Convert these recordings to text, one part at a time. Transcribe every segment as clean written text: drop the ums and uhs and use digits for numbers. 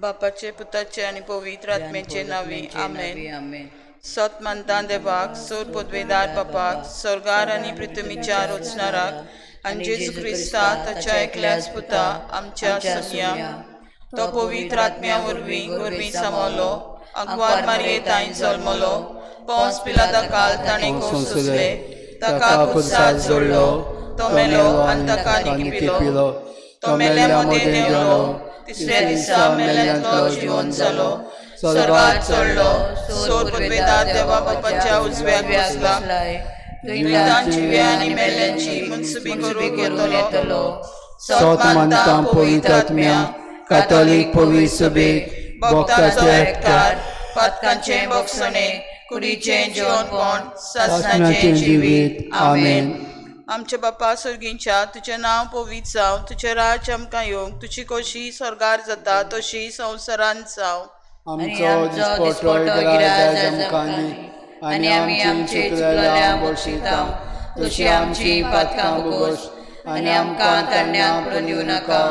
बापाचे पुताचे आणि पवित्र आत्म्याचे नावे आमेन. सत मानता देवाक, सोर पदवेदार बापाक, स्वर्गार आणि पृथ्वीच्या रचणाराक आणि जेजू क्रिस्ता ताच्या एकल्याच पुता आमच्या समिया तो पवित्र आत्म्या वरवीं सामावलो, अगवार मारये ताईन जल्मलो, पोंस पिलाता काल ताणें कोसले, ताका कुसात जोडलो, तो मेलो आनी ताका निखपिलो, तो मेल्या मध्ये देवलो, तिसऱ्या दिसा मेल्यांतलो जिवंत जालो, स्वर्गात चडलो, सोर पदवेदार देवा बापाच्या उजव्याक बसला, मृतांची आनी मेल्यांची मुनसुबी करूंक येतलो. सत मानता पवित्र आत्म्या, कॅथॉलिक पवित्र सभेक, भक्तांचो एकठार, पातकांचे बोगसणे, कुडीचे जेवणपण, सासणाचे जिवीत. आमेन. आमचे बापा स्वर्गींच्या, तुझें नांव पवित्र जावं, तुझें राज आमकां येवंक, तुजी कशी स्वर्गार जाता तशी संवसारांत जावं. आमचो दिसपटो गिराय आमकां दी, आनी आमी आमचे चुकलेल्यांक बक्षितां, तशी आमची पातकां बगोस, आनी आमकां तरण्याक पडूं दिवं नाका,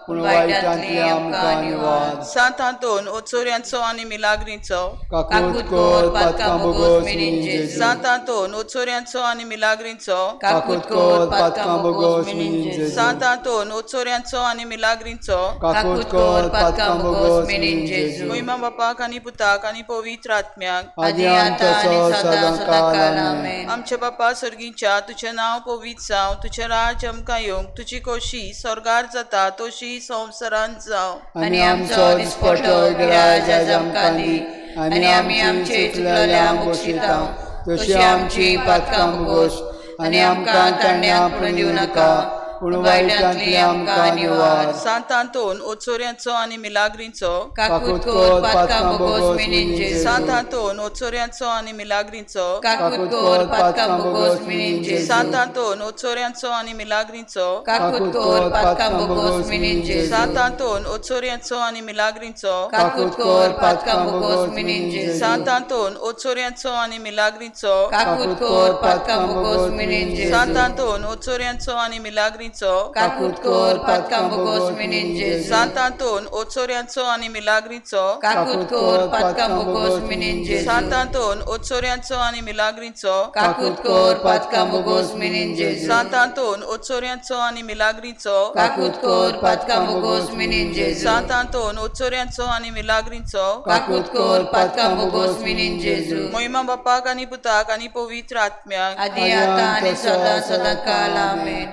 पूण वायटांतली आमकां निवार. सात हातून ओचोऱ्यांचो आनी मिलाग्रीचो, काकूट कोर पातकां बगोस मिनीन जेजू. सात हातून ओचोऱ्यांचो आनी मिलाग्रीचो, काकूट कोर पातकां बगोस मिनीन जेजू. सात हातून ओचोऱ्यांचो आनी मिलाग्रीचो, काकूट कोर पातकां बगोस मिनीन जेजू. महिमा बापाक आनी पुताक आनी पवित्र आत्म्याक, आदी आमचो सदां काल. आमेन. आमचे बापा स्वर्गींच्या, तुझें नांव पवित्र जावं, तुझें राज आमकां येवंक, तुजी कशी स्वर्गार जाता तशी संवसारांत जावं. आनी आमचो दिसपटो गिराय आमकां दी, आनी आमी आमचे चुकलेल्यांक बक्षितां, तशी आमची पातकां बगोस, आनी आमकां तरण्याक पडूं दिवं नाका, पूण वायटांतली आमकां निवार. सात हातून ओचोऱ्यांचो आनी मिलाग्रीचो, काकूट कोर पातकां बगोस मिनीन जेजू. सात हातून ओचोऱ्यांचो आनी मिलाग्रीचो, काकूट कोर पातकां बगोस मिनीन जेजू. सात हातून ओचोऱ्यांचो आनी मिलाग्रीचो, काकूट कोर पातकां बगोस मिनीन जेजू. सात हातून ओचोऱ्यांचो आनी मिलाग्रीचो, काकूट कोर पातकां बगोस मिनीन जेजू. सात हातून ओचोऱ्यांचो आनी मिलाग्रीचो, काकूट कोर पातकां बगोस मिनीन जेजू. सात हातून ओचोऱ्यांचो आनी मिलाग्रीचो, काकूट कोर पातकां बगोस मिनीन जेजू. सात हातून ओचोऱ्यांचो आनी मिलाग्रीचो, काकूट कोर पातकां बगोस मिनीन जेजू. सात हातून ओचोऱ्यांचो आनी मिलाग्रीचो, काकूट कोर पातकां बगोस मिनीन जेजू. सात हातून ओचोऱ्यांचो आनी मिलाग्रीचो, काकूट कोर पातकां बगोस मिनीन जेजू. सात हातून ओचोऱ्यांचो आनी मिलाग्रीचो, काकूट कोर पातकां बगोस मिनीन जेजू. महिमा बापाक आनी पुताक आनी पवित्र आत्म्याक, आदी आतां आनी सदां काल. आमेन.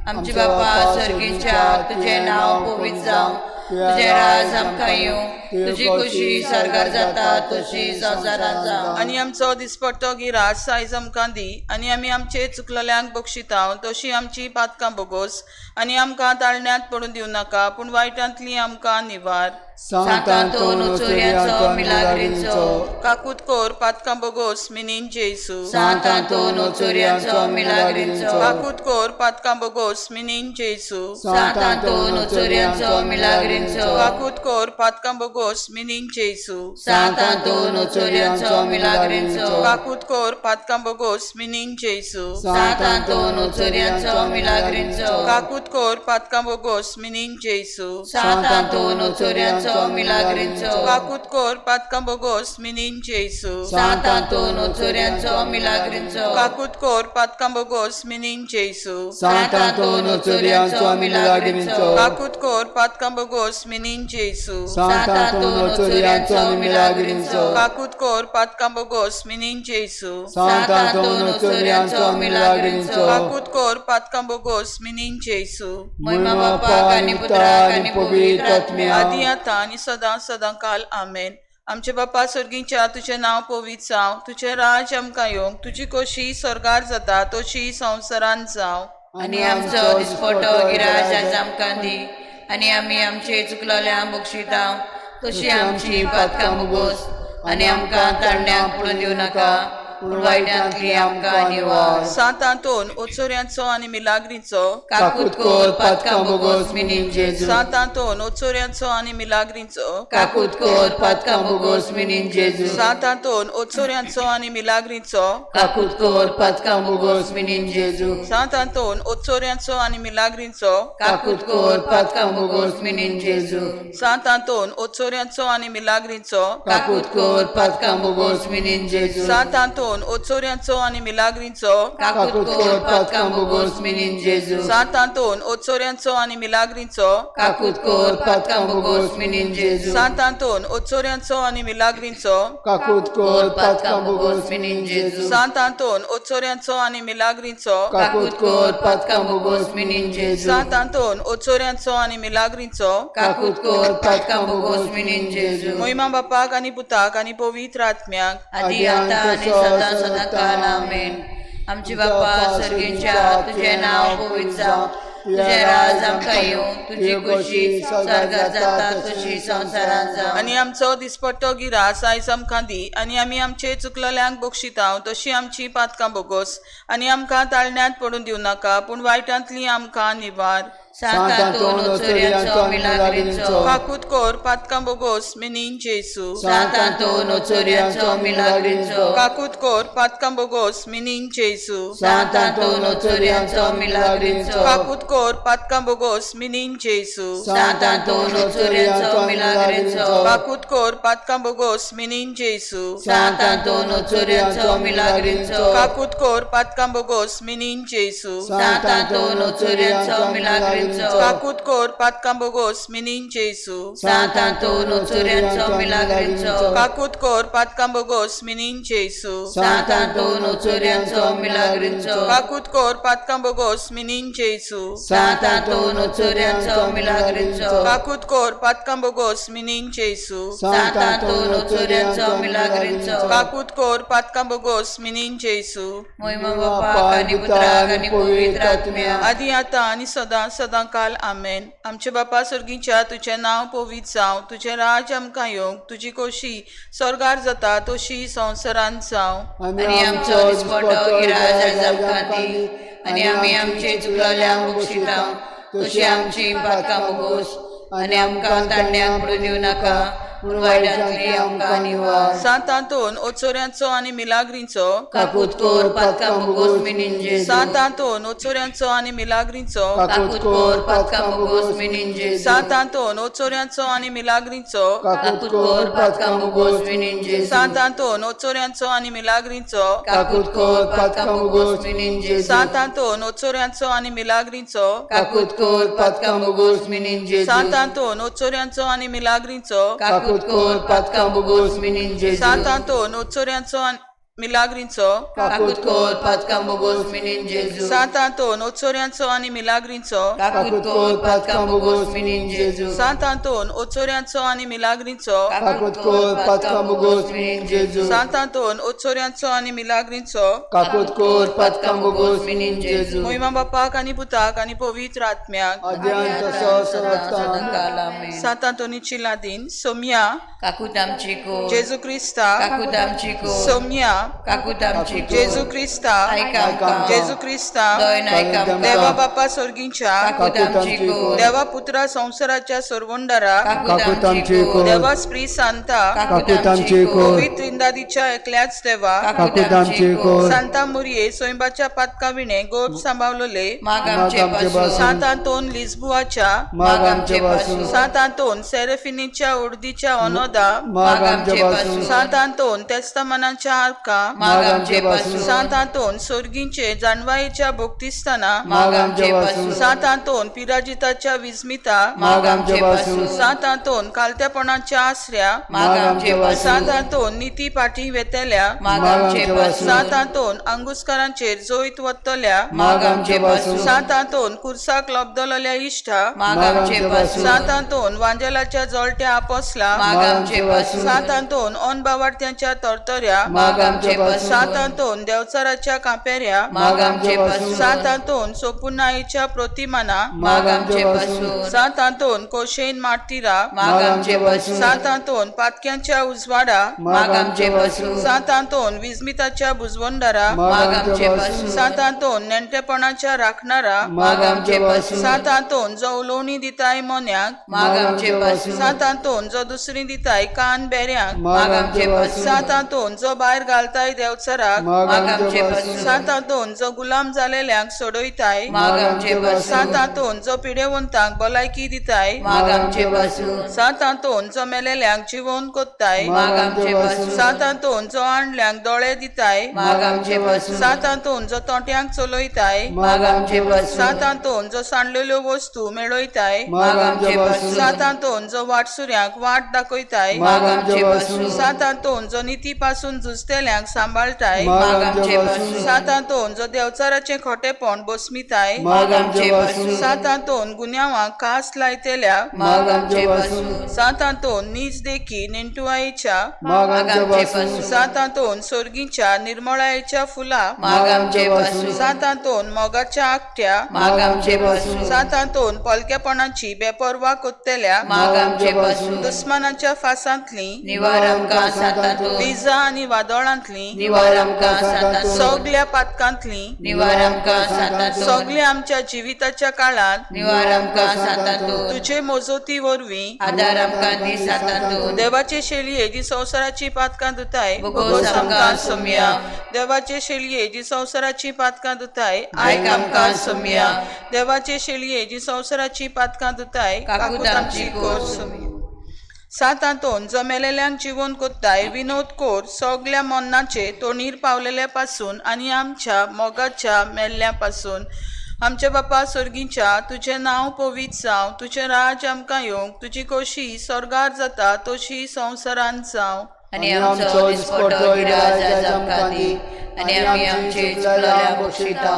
आमचे बापा स्वर्गीच्या, तुझें नांव पवित्र जावं, तुझें राज आमकां येवं, तुजी खुशी स्वर्गार जाता तशी संवसारांत जावं. आनी आमचो दिसपट्टो गिरास आयज आमकां दी, आनी आमी आमचे चुकलेल्यांक बक्षितां, तशी आमची पातकां बगोस, आनी आमकां ताळण्यात पडूं दिवं नाका, पूण वायटांतली आमकां निवार. सांतांतोन ओचोऱ्यांचो मिलाग्रीचो, काकूट कोर पातकां बगोस मिनीन जेजू. सांतांतोन ओचोऱ्यांचो मिलाग्रीचो, काकूट कोर पातकां बगोस मिनीन जेजू. सांतांतोन ओचोऱ्यांचो मिलाग्रीचो, काकूट कोर पातकां बगोस मिनीन जेजू. सांतांतोन ओचोऱ्यांचो मिलाग्रीचो, काकूट कोर पातकां बगोस मिनीन जेजू. सांतांतोन ओचोऱ्यांचो मिलाग्रीचो, काकूट कोर पातकां बगोस मिनीन जेजू. सांतांतोन ओचोऱ्यांचो मिलाग्रीचो, काकूट कोर पातकां बगोस मिनीन जेजू. सांतांतोन ओचोऱ्यांचो मिलाग्रीचो, काकूट कोर पातकां बगोस मिनीन जेजू. सांतांतोन ओचोऱ्यांचो मिलाग्रीचो, काकूट कोर पातकां बगोस मिनीन जेजू. सांतांतोन ओचोऱ्यांचो मिलाग्रीचो, काकूट कोर पातकां बगोस मिनीन जेजू. सांतांतोन ओचोऱ्यांचो मिलाग्रीचो, काकूट कोर पातकां बगोस मिनीन जेजू. महिमा बापाक आनी पुत्राक आनी पवित्र आत्म्याक, आदी आतां आनी सदां काल. आमेन. आमचे बापा स्वर्गीच्या, तुझें नांव पवित्र जावं, तुझें राज आमकां येवंक, तुजी कशी स्वर्गार जाता तशी संवसारांत जावं. आनी आमचो दिसपट्टो गिराय आयज आमकां दी, आनी आमी आमचे चुकलेल्यांक बक्षितां, तशी आमची पातकां बगोस, आनी आमकां तरण्याक पडूं दिवं नाका, पूण वायटांतली आमकां निवार. सातांतोन ओचोऱ्यांचो आनी मिलाग्रींचो काकूट कोर पातकां बोगोस मिनीन जेजू. सातांतोन ओचोऱ्यांचो आनी मिलाग्रींचो काकूट कोर पातकां बोगोस मिनीन जेजू. सातांतोन ओचोऱ्यांचो आनी मिलाग्रींचो काकूट कोर पातकां बोगोस मिनीन जेजू. सातांतोन ओचोऱ्यांचो आनी मिलाग्रींचो काकूट कोर पातकां बोगोस मिनीन जेजू. सातांतोन ओचोऱ्यांचो आनी मिलाग्रींचो काकूट कोर पातकां बोगोस मिनीन जेजू. सातांतोन ओचोऱ्यांचो आनी मिलाग्रींचो काकूट कोर पातकां बोगोस मिनीन जेजू. सातांतोन ओचोऱ्यांचो आनी मिलाग्रींचो काकूट कोर पातकां बोगोस मिनीन जेजू. सातांतोन ओचोऱ्यांचो आनी मिलाग्रींचो काकूट कोर पातकां बोगोस मिनीन जेजू. सातांतोन ओचोऱ्यांचो आनी मिलाग्रींचो काकूट कोर पातकां बोगोस मिनीन जेजू. सातांतोन ओचोऱ्यांचो आनी मिलाग्रींचो काकूट कोर पातकां बोगोस मिनीन जेजू. महिमा बापाक आनी पुताक आनी पवित्र आत्म्याक आदी आता आणि सदा सदा काल आमेन. आमचे बाप्पा सर्गीच्या तुझे नाव पवित्र जावं, तुझे राज आमकां येवं, तुजी खोशी स्वर्गात जाता तशी संवसारांत जावं. आनी आमचो दिसपट्टो गिरास आयज आमकां दी, आनी आमी आमचे चुकलल्यांक बक्षितांव तशी आमची पातकां बोगोस, आनी आमकां ताळण्यांत पडून दिवं नाका, पूण वायटांतली आमकां निवार. सातांतोन ओचोऱ्यांचो मिलाग्रींचो काकूट कोर पातकां बोगोस मिनीन जेसू. सातांतोन ओचोऱ्यांचो मिलाग्रींचो काकूट कोर पातकां बोगोस मिनीन जेसू. सातांतोन ओचोऱ्यांचो मिलाग्रींचो काकूट कोर पातकां बोगोस मिनीन जेसू. सातांतोन ओचोऱ्यांचो मिलाग्रींचो काकूट कोर पातकां बोगोस मिनीन जेसू. सातांतोन ओचोऱ्यांचो मिलाग्रींचो काकूट कोर पातकां बोगोस मिनीन जेसू. सातांतोन ओचोऱ्यांचो मिलाग्रींचो काकूट कोर पातकां बोगोस मिनीन जेसू. सातांतोन ओचोऱ्यांचो मिलाग्रींचो काकूट कोर पातकां बोगोस मिनीन जेसू. सातांतोन ओचोऱ्यांचो मिलाग्रींचो काकूट कोर पातकां बोगोस मिनीन जेसू. सातांतोन ओचोऱ्यांचो मिलाग्रींचो काकूट कोर पातकां बोगोस मिनीन जेसू. सातांतोन ओचोऱ्यांचो मिलाग्रींचो काकूट कोर पातकां बोगोस मिनीन जेसू. महिमा बापाक आनी पुत्राक आनी पवित्र आत्म्याक आदी आतां आनी सदां सदां काल आमेन. आमचे बापा सर्गीच्या तुझें नांव पवित्र जावं, तुझें राज आमकां येवं, तुजी खोशी स्वर्गार जाता तशी संवसारांत जावं. आनी आमचो दिसपट्टो गिराज आयज आमकां दी, आनी आमी आमचे चुकलल्यांक बक्षितांव तशी आमची पातकां बोगोस, आनी आमकां तांण्यांक पडून दिवं नाका, पूण वायटांतली आमकां निवार. सातांतोन ओचोऱ्यांचो आनी मिलाग्रींचो काकूट कोर पातकां बोगोस मिनीन जेजू. सातांतोन ओचोऱ्यांचो आनी मिलाग्रींचो काकूट कोर पातकां बोगोस मिनीन जेजू. सातांतोन ओचोऱ्यांचो आनी मिलाग्रींचो काकूट कोर पातकां बोगोस मिनीन जेजू. सातांतोन ओचोऱ्यांचो आनी मिलाग्रींचो काकूट कोर पातकां बोगोस मिनीन जेजू. सातांतोन ओचोऱ्यांचो आनी मिलाग्रींचो काकूट कोर पातकां बोगोस मिनीन जेजू. सातांतोन ओचोऱ्यांचो आनी मिलाग्रींचो काकूट कोर पातकां बोगोस मिनीन जेजू. सातांतोन ओचोऱ्यांचो आनी मिलाग्रींचो काकूट कोर पातकां बोगोस मिनीन जेजू. सातांतोन ओचोऱ्यांचो आनी मिलाग्रींचो काकूट कोर पातकां बोगोस मिनीन जेजू. सातांतोन ओचोऱ्यांचो आनी मिलाग्रींचो काकूट कोर पातकां बोगोस मिनीन जेजू. सातांतोन ओचोऱ्यांचो आनी मिलाग्रींचो काकूट कोर पातकां बोगोस मिनीन जेजू. महिमा बापाक आनी पुताक आनी पवित्र आत्म्याक आद्यांत तसो सदां काल आमेन. सातांतोनीची लादीन सोम्या काकूट आमची को जेजू क्रिस्ता काकूट आमची को सोम्या काकूट आमची को जेजू क्रिस्ता ऐका आमकां जेजू क्रिस्ता दयन ऐका आमकां देवा बापा स्वर्गीच्या काकूट आमची को देवा पुत्रा संवसाराच्या सोरवंडारा काकूट आमची को देवा स्त्री सांता काकूट आमची को पवित्र इंदादीच्या एकल्याच देवा काकूट आमची को सांता मुरये सोयंबाच्या पातका विणे गोप सांभाळले माग आमचे पासून सातांतोन लिस्बुआच्या माग आमचे पासून सातांतोन सेरेफिनीच्या उर्दीच्या अनोदा माग आमचे पासून सातांतोन तेस्तामनाच्या आर्का माग आमचे पासून सातांतोन सोर्गींचे जानवाईच्या भोक्तिस्ताना माग आमचे पासून सातांतोन पिराजिताच्या विस्मिता माग आमचे पासून सातांतोन कालत्यापणाच्या आसऱ्या माग आमचे पासून सातांतोन नीती पाठी वेतेल्या माग आमचे पासून सातांतोन अंगुस्कारांचेर जोईत वतल्या माग आमचे पासून सातांतोन कुर्साक लब्धलल्या इश्टा माग आमचे पासून सातांतोन वांजेलाच्या जळट्या आपोसला माग आमचे पासून सातांतोन अनबावार्थ्यांच्या तरतऱ्या माग आमचे आमचे पासून सातांतोन देवचाराच्या कापेऱ्या माग आमचे पासून सातांतोन सोपुनाईच्या प्रतिमाना माग आमचे पासून सातांतोन कोशेन मार्तिरा माग आमचे पासून सातांतोन पातक्यांच्या उजवाडा माग आमचे पासून सातांतोन विस्मिताच्या बुजवंडारा माग आमचे पासून सातांतोन नेणटेपणाच्या राखणारा माग आमचे पासून सातांतोन जो उलोवणी दिताय मोन्याक माग आमचे पासून सातांतोन जो दुसरी दिताय कान बेऱ्यांक माग आमचे पासून सातांतोन जो भायर घालताय देवचराक माग आमचे पासून सातांतोन जो गुलाम जालेल्यांक सोडयताय माग आमचे पासून सातांतोन जो पिडेवंतांक भलायकी दिताय माग आमचे पासून सातांतोन जो मेलेल्यांक जिवंत कोत्ताय माग आमचे पासून सातांतोन जो आणल्यांक दोळे दिताय माग आमचे पासून सातांतोन जो तोट्यांक चलयताय माग आमचे पासून सातांतोन जो सांडलेल्यो वस्तू मेळयताय माग आमचे पासून सातांतोन जो वाटसुऱ्यांक वाट दाखयताय माग आमचे पासून सातांतोन जो नीती पासून झुजतेल्यांक सांबाळताय माग आमचे पासून सातांतोन जो देवचाराचे खोटेपण बसमिताय माग आमचे पासून सातांतोन गुन्यांवाक कास लायतेल्या माग आमचे पासून सातांतोन नीच देखी नेंटुआईच्या माग आमचे पासून सातांतोन सोर्गीच्या निर्मळायेच्या फुला माग आमचे पासून सातांतोन मोगाच्या आकट्या माग आमचे पासून सातांतोन पलकेपणाची बेपरवा कोत्तेल्या माग आमचे पासून दुस्मानाच्या फासांतली निवार आमकां सातांतून विजा आनी वादळांतली निवार आमकां सातांतून सगल्या पातकांतली निवार आमकां सातांतून सगल्या आमच्या जिविताच्या काळात निवार आमकां सातांतून तुझे मोजोती वरवीं आदार आमकां दी सातांतून देवाचे शेलये जी संवसाराची पातकां दुताय भोगोस आमकां सोम्या देवाचे शेलये जी संवसाराची पातकां दुताय आयक आमकां सोम्या देवाचे शेलये जी संवसाराची पातकां दुताय काकूत आमची कोर सोम्या सातांतोन जो मेलेल्यांक जिवंत कोत्ताय विनोद कोर सगल्या मन्नाचे तोणीर पावलेल्या पासून आनी आमच्या मोगाच्या मेल्ल्या पासून आमच्या बापा स्वर्गीच्या तुझे नांव पवित्र जावं तुझे राज आमकां येवंक तुजी खोशी स्वर्गार जाता तशी संवसारांत जावं आनी आमचो दिसपटो गिराज आज आमकां दी आनी आमी आमचे चुकलेल्यांक बक्षितां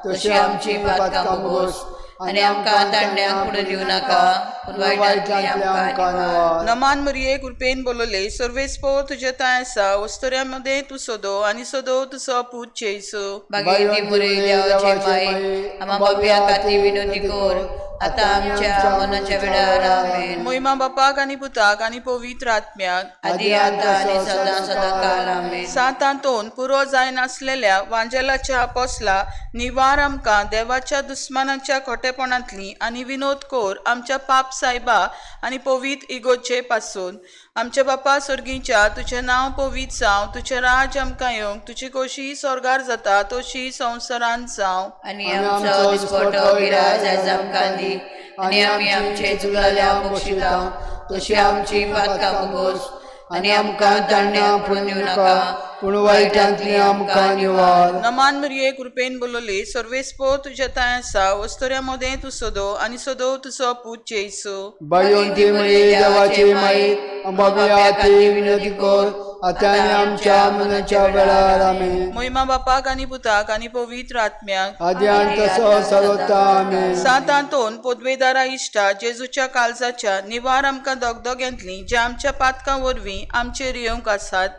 तशी आमची पातकां भोगोस आनी आमकां तांड्यांक फुडें दिवं नाका पूण वायटांतल्यान आमकां निवार नमान मरिये कृपेन बोलले सर्वेस्पो तुझे ताय आसा वस्तुऱ्यामध्ये तू सोदो आनी सोदो तुजो पूत जेसू बागेती मुरे देवाचे माये आमा बाबया खातीर विनोदी कोर आतां आमच्या मनाच्या वेळार आमेन मोहिमा बापाक आनी पुताक आनी पवित्र आत्म्याक आदी आतां आनी सदां सदां काल आमेन सातांतोन पुरो जाय नासलेल्या वांजेलाच्या अपोसला निवार आमकां देवाच्या दुस्मानाच्या खोटेपणांतली आनी विनोद कोर आमच्या पाप सायबा आनी पवित्र इगोचे पासून आमच्या बापा स्वर्गीच्या तुझे नांव पवित्र जावं तुझे राज आमकां येवंक तुजी खोशी स्वर्गार जाता तशी संवसारांत जावं आनी आमचो दिसपटो गिराज आज आमकां दी आनी आमी आमचे चुकलेल्यांक बक्षितां तशी आमची पातकां भोगोस आनी आमकां तांड्यांक फुडें दिवं नाका पूण वायटांतली आमकां निवार नमान मरिये कृपेन बोलले सर्वेस्पो तुझे ताय आसा वस्तुऱ्यामध्ये तू सोदो आनी सोदो तुजो पूत जेसू बायोंती मये देवाचे माये बाबया खातीर विनोदी कोर आतां आनी आमच्या मनाच्या वेळार आमेन मोहिमा बापाक आनी पुताक आनी पवित्र आत्म्याक आदी आनी तसो सर्वता आमेन सातांतोन पोदवेदारा इश्टा जेजूच्या काळजाच्या निवार आमकां दोगदोग्यांतली जे आमच्या पातकां वरवीं आमचेर येवंक आसात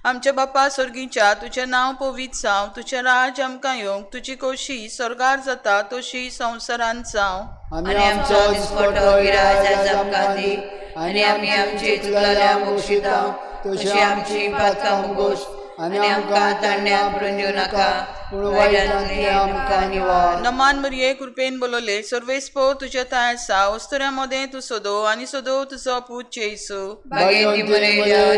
आमच्या बापा स्वर्गीच्या तुझे नांव पवित्र जावं तुझे राज आमकां येवंक तुजी खोशी स्वर्गार जाता तशी संवसारांत जावं आनी आमचो दिसपटो गिराज आज आमकां दी आनी आमी आमचे चुकलेल्यांक बक्षितां तशी आमची पातकां भोगोस आनी आमकां तांड्यांक फुडें दिवं नाका पूण वायटांतली आमकां निवार नमान मरिये कृपेन बोलले सर्वेस्पो तुझे ताय आसा वस्तुऱ्यामध्ये तू सोदो आनी सोदो तुजो पूत जेसू बागेती मुरे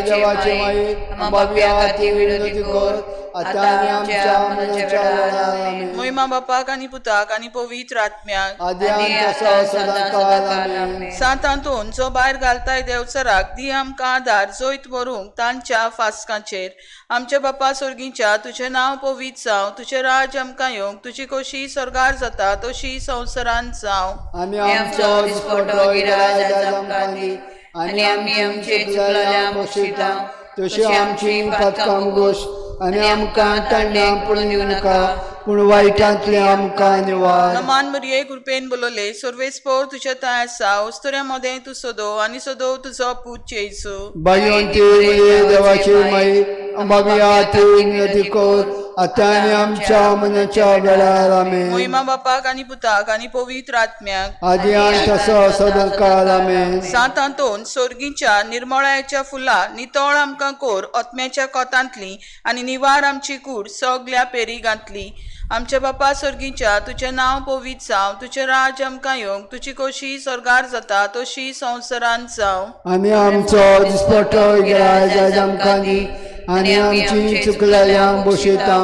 देवाचे माये आमा बाबया खातीर विनोदी कोर आतां आनी आमच्या मनाच्या वेळार आमेन मोहिमा बापाक आनी पुताक आनी पवित्र आत्म्याक आदी आनी तसो सदां काल आमेन सातांतोन जो भायर घालताय देवचराक दी आमकां आदार जोयत व्हरूंक तांच्या फासकांचेर आमच्या बापा स्वर्गीच्या तुझे नांव पवित्र जावं तुझे राज आमकां येवंक तुजी खोशी स्वर्गार जाता तशी संवसारांत जावं आनी आमचो दिसपटो गिराज आज आमकां दी आनी आमी आमचे चुकलेल्यांक बक्षितां तशी आमची पातकां भोगोस आनी आमकां तांड्यांक फुडें दिवं नाका पूण वायटांतली आमकां निवार नमान मरिये कृपेन बोलले सर्वेस्पो तुझे ताय आसा वस्तुऱ्यामध्ये तू सोदो आनी सोदो तुजो पूत जेसू बायोंती मये देवाचे माये अंबाबी आती विनंती कर आता आनी आमच्या मनाच्या वेळार आमेन. महिमा बापाक आनी पुताक आनी पवित्र आत्म्याक आदी आनी तसो सदांकाळ आमेन. सातांतोन सोर्गीच्या निर्मळाच्या फुला नितळ आमकां कोर ओतम्याच्या कोतांतली आनी निवार आमची कूड सगल्या पेरी घातली. आमच्या बापा सर्गीच्या तुझें नांव पवित्र जावं, तुझें राज आमकां येवंक, तुजी खोशी स्वर्गार जाता तशी संवसारांत जावं. आनी आमचो दिसपट्टो गिराय आज आमकां दी आनी आमची चुकलेल्यांक बक्षिता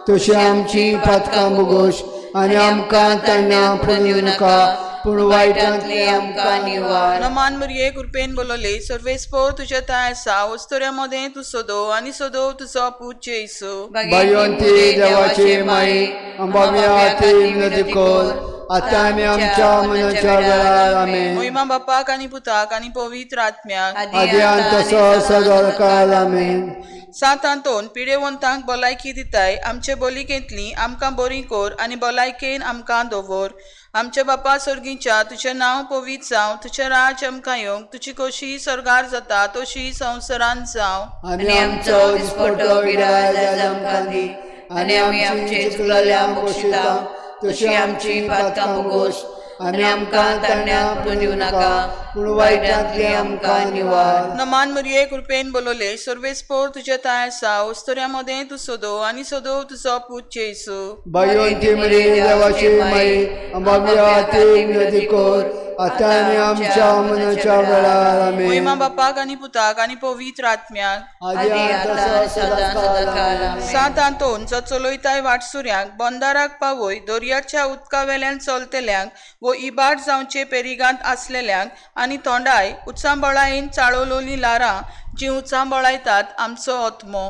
तशी आमची पातकां बोगोश आनी आमकां तांण्या पडूं नाका पूण वायटांतली आमकां निवार. नमान मरिये कृपेन बोलले सर्वेस्पोर तुझ्या ताय आसा वस्तुऱ्यामध्ये तू सोदो आनी सोदो तुजो पूत येसू. भगवंती देवाची माई अंबाबी आती विनंती कर आता आनी आमच्या मनाच्या वेळार आमेन. महिमा बापाक आनी पुताक आनी पवित्र आत्म्याक आदी आनी तसो सदांकाळ आमेन. सातांतोन पिडेवंतांक भलायकी दिताय आमचे बोलिकेंतली आमकां बरी कोर आनी भलायकेन आमकां दवर. आमच्या बापा सर्गीच्या तुझें नांव पवित्र जावं, तुझें राज आमकां येवंक, तुजी खोशी स्वर्गार जाता तशी संवसारांत जावं. आनी आमचो दिसपट्टो गिराय आज आमकां दी आनी आमची चुकलेल्यांक बक्षिता तशी आमची पातकां बोगोश आनी आमकां तांण्या पडूं दिवं नाका पूण वायटांतली आमकां निवार. नमान मरिये कृपेन बोलले सर्वेस्पोर तुझ्या ताय आसा वस्तुऱ्यामध्ये तू सोदो आनी सोदो तुजो पूत येसू. भगवंती मरी देवाची माई अंबाबी आती विनंती कर आता आनी आमच्या मनाच्या वेळार आमेन. महिमा बापाक आनी पुताक आनी पवित्र आत्म्याक आदी आनी तसो सदांकाळ आमेन. सातांतोन जो चलयताय वाटसुऱ्यांक बंदाराक पावय दर्याच्या उदका वेल्यान चलतल्यांक वो इबाड जावचे पेरिगांत आसलेल्यांक आनी तोंडाय उचांबळायेन चाळोलोली लारां जी उचांबळायतात आमचो आत्मो.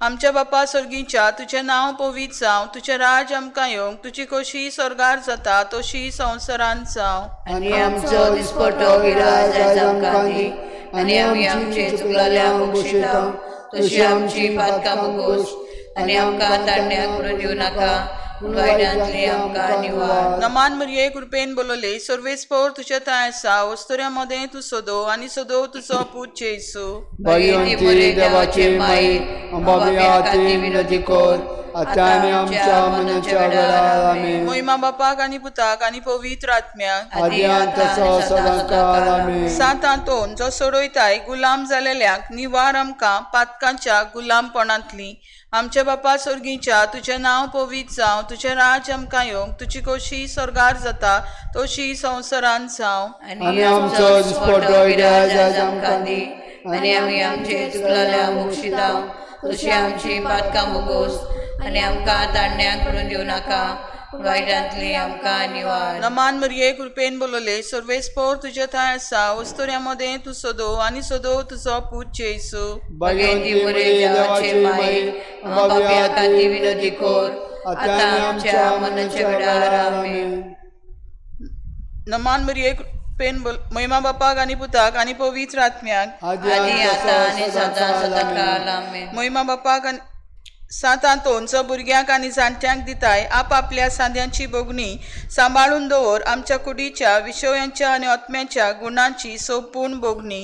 आमच्या बापा सर्गीच्या तुझें नांव पवित्र जावं, तुझें राज आमकां येवंक, तुजी खोशी स्वर्गार जाता तशी संवसारांत जावं. आनी आमचो दिसपट्टो गिराय आज आमकां दी आनी आमची चुकलेल्यांक बक्षिता तशी आमची पातकां बोगोश आनी आमकां तांण्या पडूं दिवं नाका पूण वायटांतली आमकां निवार. नमान मरिये कृपेन बोलले सर्वेस्पोर तुझ्या ताय आसा वस्तुऱ्यामध्ये तू सोदो आनी सोदो तुजो पूत येसू. भगवंती देवाची माई अंबाबी आती विनंती कर आता आनी आमच्या मनाच्या वेळार आमेन. महिमा बापाक आनी पुताक आनी पवित्र आत्म्याक आदी आनी तसो सदांकाळ आमेन. सातांतोन जो सोडयताय गुलाम जालेल्यांक निवार आमकां पातकांच्या गुलामपणांतली. आमच्या बापा सर्गीच्या तुझें नांव पवित्र जावं, तुझें राज आमकां येवंक, तुजी खोशी स्वर्गार जाता तशी संवसारांत जावं. आनी आमचो दिसपट्टो गिराय आज आमकां दी आनी आमी आमचे चुकलेल्यांक बक्षिता तशी आमची पातकां बोगोस आनी आमकां तांण्यांक पडूं दिवं नाका पूण वायटांतली आमकां निवार. नमान मरिये कृपेन बोलले सर्वेस्पोर तुझ्या ताय आसा वस्तुऱ्यामध्ये तू सोदो आनी सोदो तुजो पूत येसू. भगवंती मरी देवाची माई अंबाबी आती विनंती कर आता आनी आमच्या मनाच्या वेळार आमेन. नमान मरिये पेन महिमा बापाक आनी पुताक आनी पवित्र आत्म्याक आदी आनी आतां आनी आनी सदांकाळ आमेन. महिमा बापाक आनी सातांतोन जो भुरग्यांक आनी जाणट्यांक दिताय आपापल्या सांद्यांची बोगणी सांबाळून दवर आमच्या कुडीच्या विशयांच्या आनी आत्म्याच्या गुणांची सोपून बोगणी.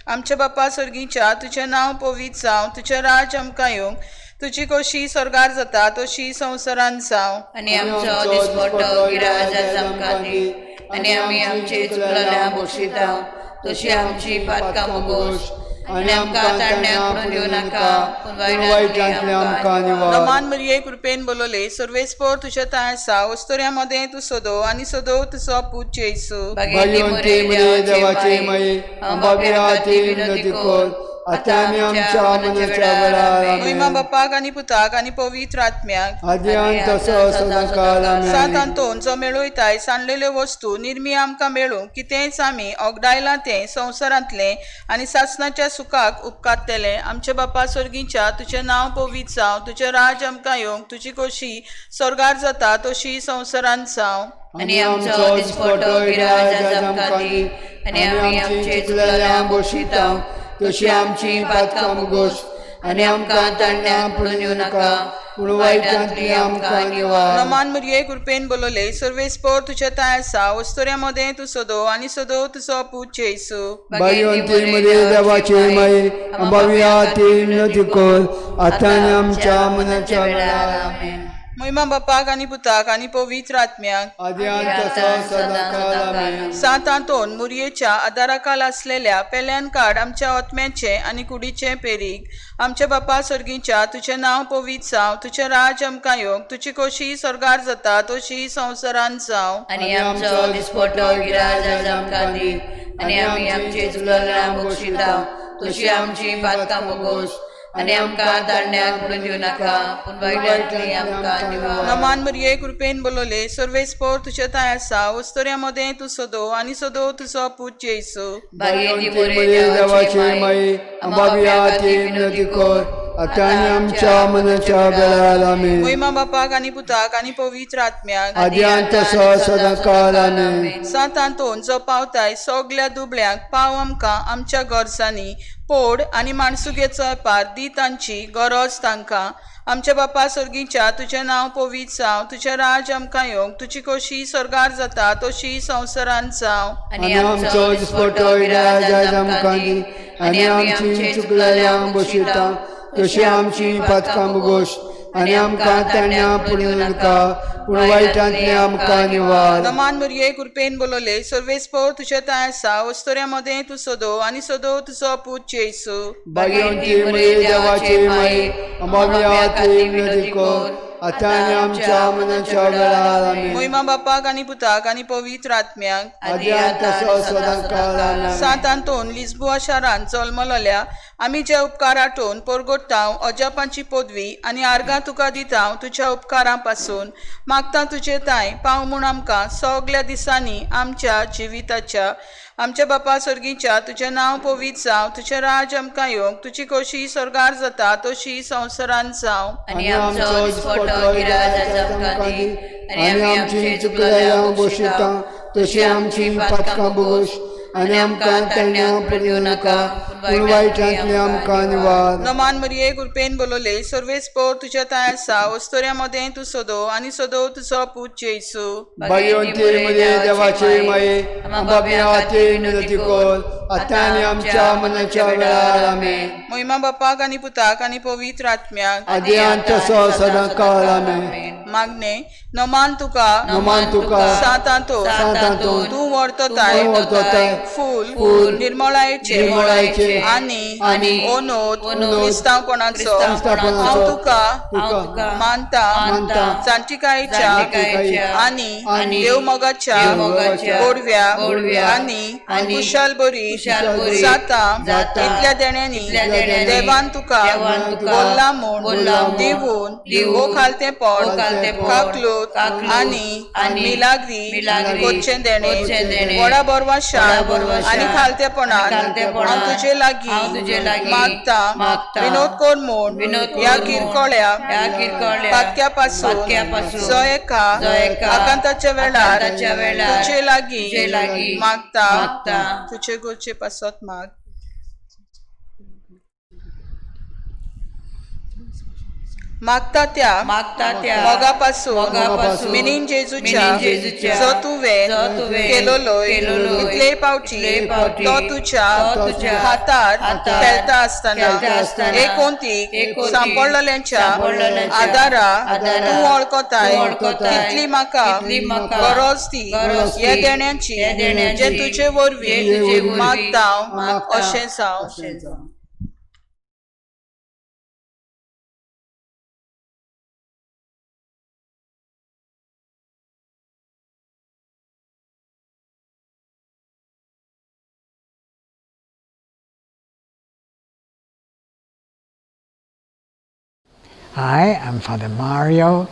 आमच्या बापा सर्गीच्या तुझें नांव पवित्र जावं, तुझें राज आमकां येवंक, तुजी खोशी स्वर्गार जाता तशी संवसारांत जावं. आनी आमचो दिसपट्टो गिराय आज आमकां दी आनी आमी आमचे चुकलेल्यांक बक्षिता तशी आमची पातकां बोगोश आनी आमकां तांण्यांक पडूं दिवं नाका पूण वायटांतली आमकां निवार. नमान मरिये कृपेन बोलले सर्वेस्पोर तुझ्या ताय आसा वस्तुऱ्यामध्ये तू सोदो आनी सोदो तुजो पूत येसू. भगवंती मरी देवाची माई अंबाबी आती विनंती कर आता आनी आमच्या मनाच्या वेळार महिमा आमेन. बापाक आनी पुताक आनी पवित्र आत्म्याक आदी आनी तसो सदांकाळ आमेन. सातांतोन जो मेळयताय सांडलेल्यो वस्तू निर्मी आमकां मेळूंक कितेंच आमी ओगडायलां तें संवसारांतलें आनी सासणाच्या सुखाक उपकारतलें. आमच्या बापा सर्गीच्या तुझें नांव पवित्र जावं, तुझें राज आमकां येवंक, तुजी खोशी स्वर्गार जाता तशी संवसारांत जावं. आनी आमचो दिसपट्टो गिराय आज आमकां दी आनी आमी आमचे चुकलेल्यांक बक्षिता तशी आमची पातकां बोगोश आनी आमकां तांण्यांक पडूं दिवं नाका पूण वायटांतली आमकां निवार. नमान मरिये कृपेन बोलले सर्वेस्पोर तुझ्या ताय आसा वस्तोऱ्यामध्ये तू सोदो आणि सोदो तुझो पूत येसू. भाग्यवंती मध्ये देवाची माई अंबाविया ती विनंती कर आता आनी आमच्या मनाच्या वेळार. आमेन. महिमा बापाक आणि पुताक आणि पवित्र आत्म्याक आद्यांत तसो सदाकाळ आमेन. सातांतोन मुरयेच्या आदाराखाल असलेल्या पेल्यान काड आमच्या आत्म्याचे आणि कुडीचे पेरीक. आमच्या बापा सर्गीच्या तुझे नाव पवित्र जाव, तुझे राज आमकां येवंक, तुझी खोशी स्वर्गार जाता तशी संवसारांत जाव. आनी आमचो दिसपटो गिराज आज आमकां दी, आनी आमी आमचे चुकलेल्यांक बक्षिता, तशी आमची पातकां मोगोस, आनी आमकां तारण्याक पडून दिवं नाका, पूण वायटांतली आमकां निवार. नमान मरिये कृपेन बोलले सर्वेस्पोर तुझे ताय आसा वस्तोऱ्यामध्ये तू सोदो आणि सोदो तुझो पूत येसू. भाग्यवंती मध्ये देवाची माई अंबाविया ती विनंती कर आता आनी आमच्या मनाच्या वेळार. आमेन. महिमा बापाक आणि पुताक आणि पवित्र आत्म्याक आद्यांत तसो सदाकाळ आमेन. सातांतोन जो पावताय सगल्या दुबळ्यांक पाव आमकां आमच्या गरजांनी पोड आणि माणसुगेचो पार दी तांची गरज तांकां. आमच्या बापा सर्गीच्या तुझे नाव पवित्र जाव, तुझे राज आमकां येवंक, तुझी खोशी स्वर्गार जाता तशी संवसारांत जाव. आनी आमचो दिसपटो गिराज आज आमकां दी, आनी आमी आमचे चुकलेल्यांक बक्षिता, तशी आमची पातकां मुगोस, आनी आमकां तारण्या पडूं नाका, पूण वायटांतली आमकां निवार. नमान मरिये कृपेन बोलले सर्वेस्पोर तुझे ताय आसा वस्तोऱ्यामध्ये तू सोदो आणि सोदो तुझो पूत येसू. भाग्यवंती मध्ये देवाची माई अंबाविया ती विनंती कर आता आनी आमच्या मनाच्या वेळार. आमेन. महिमा बापाक आणि पुताक आणि पवित्र आत्म्याक आद्यांत तसो सदाकाळ आमेन. सातांतोन लिस्बुआ शारांत जल्मलोल्या आमी ज्या उपकारांतून परगोडटाव अजापांची पदवी आणि आर्गां तुका दिताव तुझ्या उपकारां पासून मागता तुझे ताय पाव म्हूण आमकां सगल्या दिसांनी आमच्या जिविताच्या. आमच्या बापा सर्गीच्या तुझे नाव पवित्र जाव, तुझे राज आमकां येवंक, तुझी खोशी स्वर्गार जाता तशी संवसारांत जाव. आनी आमचो दिसपटो गिराज आज आमकां दी, आनी आमची चुकलेल्यांक बक्षिता, तशी आमची पातकां बोगोस, आनी आमकां तारण्या पडूं दिवं नाका, पूण वायटांतली आमकां निवार. नमान मरिये कृपेन बोलले सर्वेस्पोर तुझे ताय आसा वस्तोऱ्यामध्ये तू सोदो आणि सोदो तुझो पूत येसू. भाग्यवंती मध्ये देवाची माई अंबाविया ती विनंती कर आता आनी आमच्या मनाच्या वेळार. आमेन. महिमा बापाक आणि पुताक आणि पवित्र आत्म्याक आद्यांत तसो सदाकाळ आमेन. मागणे नमान तुका सातांतोन तू वर्तताय फूल निर्मळायेचे आणि ओनोद निस्तावपणाचो हांव तुका मानता जाणटिकायेच्या आणि देवमोगाच्या गोडव्या आणि खुशाल बरी जाता इतल्या देण्यांनी देवान तुका बोल्ला म्हूण दिवून ओ खालते पड काकलूत आणि मिलाग्री कोच्चे देणे वडा बरवा शाळ आणि खालतेपणान हांव तुजे लागीं मागता विनोद कोर म्हूण ह्या किरकोळ्या पातक्या पासून जो एका आकांताच्या वेळार तुजे लागीं मागता तुजे गोचे पासत माग. मागता त्या मोगापासून मिनीन जेजूच्या जो तुवें केलोलोय इतले पावटी तो तुझ्या हातार फेलता आसतना एकोणतीक सांपडलेल्यांच्या आदारा तूं वळखताय तितली म्हाका गरज ती ह्या देण्यांची जे तुजे वरवीं मागता अशें जावं. Hi, I'm Father Mario.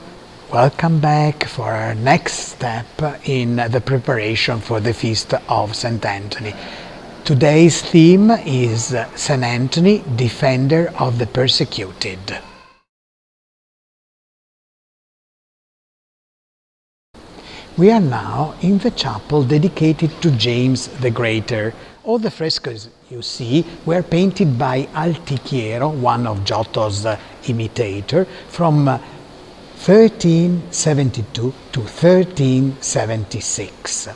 Welcome back for our next step in the preparation for the Feast of St. Anthony. Today's theme is St. Anthony, Defender of the Persecuted. We are now in the chapel dedicated to James the Greater. All the frescoes you see were painted by Altichiero, one of Giotto's imitator, from 1372 to 1376.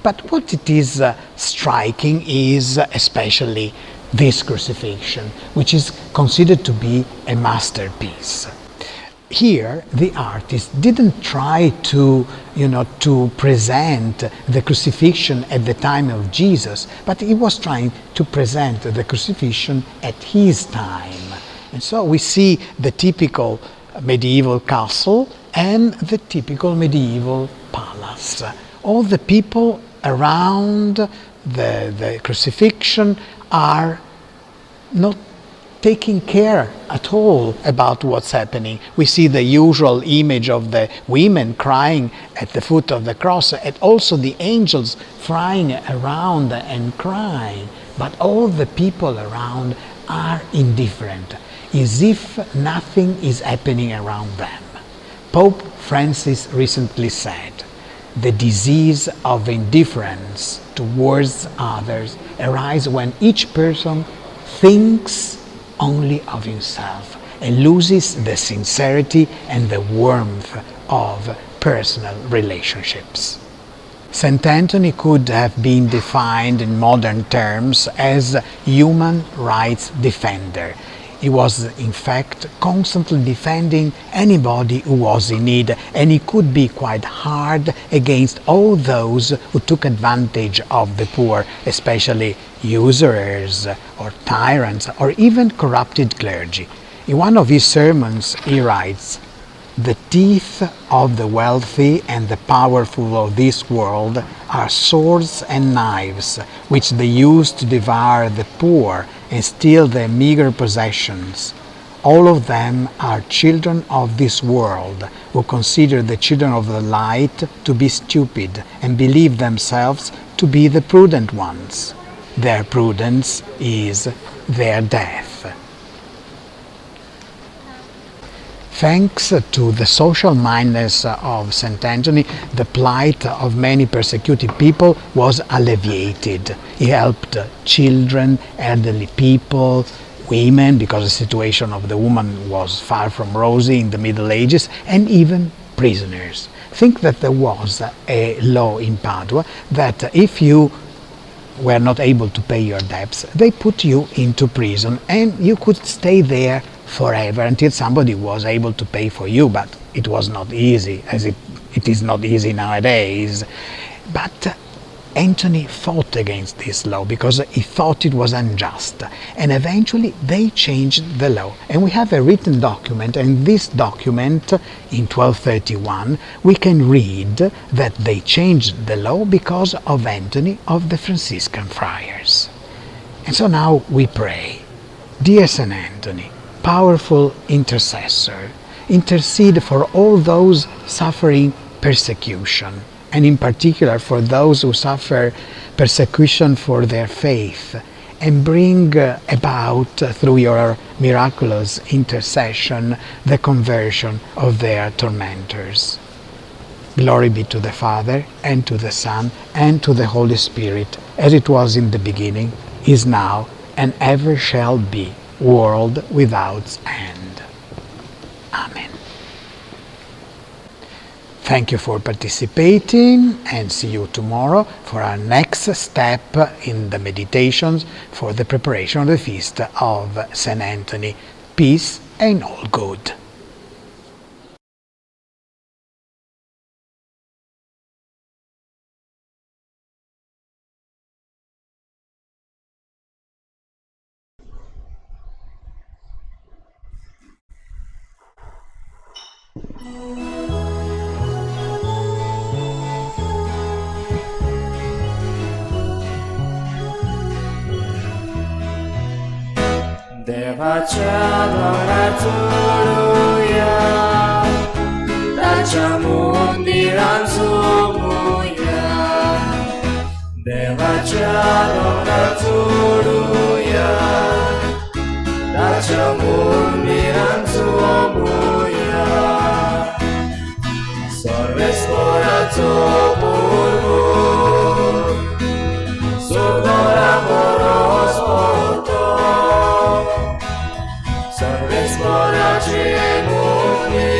But what it is striking is especially this crucifixion, which is considered to be a masterpiece. Here, the artist didn't try to present the crucifixion at the time of Jesus, but he was trying to present the crucifixion at his time. And so we see the typical medieval castle and the typical medieval palace. All the people around the crucifixion are not taking care at all about what's happening. We see the usual image of the women crying at the foot of the cross, and also the angels flying around and crying. But all the people around are indifferent, as if nothing is happening around them. Pope Francis recently said, "The disease of indifference towards others arises when each person thinks only of himself and loses the sincerity and the warmth of personal relationships." St. Anthony could have been defined in modern terms as a human rights defender. He was, in fact, constantly defending anybody who was in need, and he could be quite hard against all those who took advantage of the poor, especially usurers or tyrants or even corrupted clergy. In one of his sermons, he writes, "The teeth of the wealthy and the powerful of this world are swords and knives, which they use to devour the poor and steal their meager possessions. All of them are children of this world, who consider the children of the light to be stupid and believe themselves to be the prudent ones. Their prudence is their death." Thanks to the social mindedness of St. Anthony, the plight of many persecuted people was alleviated. He helped children, elderly people, women, because the situation of the woman was far from rosy in the Middle Ages, and even prisoners. Think that there was a law in Padua that if you were not able to pay your debts, they put you into prison and you could stay there forever until somebody was able to pay for you. But it was not easy, as it is not easy nowadays. But Anthony fought against this law because he thought it was unjust, and eventually they changed the law. And we have a written document, and this document in 1231 we can read that they changed the law because of Anthony of the Franciscan friars. And so now we pray, dear St. Anthony, powerful intercessor, intercede for all those suffering persecution, and in particular for those who suffer persecution for their faith, and bring about, through your miraculous intercession, the conversion of their tormentors. Glory be to the Father, and to the Son, and to the Holy Spirit, as it was in the beginning, is now, and ever shall be, world without end. Amen. Thank you for participating, and see you tomorrow for our next step in the meditations for the preparation of the feast of St. Anthony. Peace and all good. देवाच्या दोंगराचोडुया ताच्या मंदिरांत चोमुया देवाच्या दोंगराचोडुया ताच्या मंदिरांत चोमुया सर्वेस्पराचो मुर्मूर सोदोरा boroughs porto Servis moraci mumi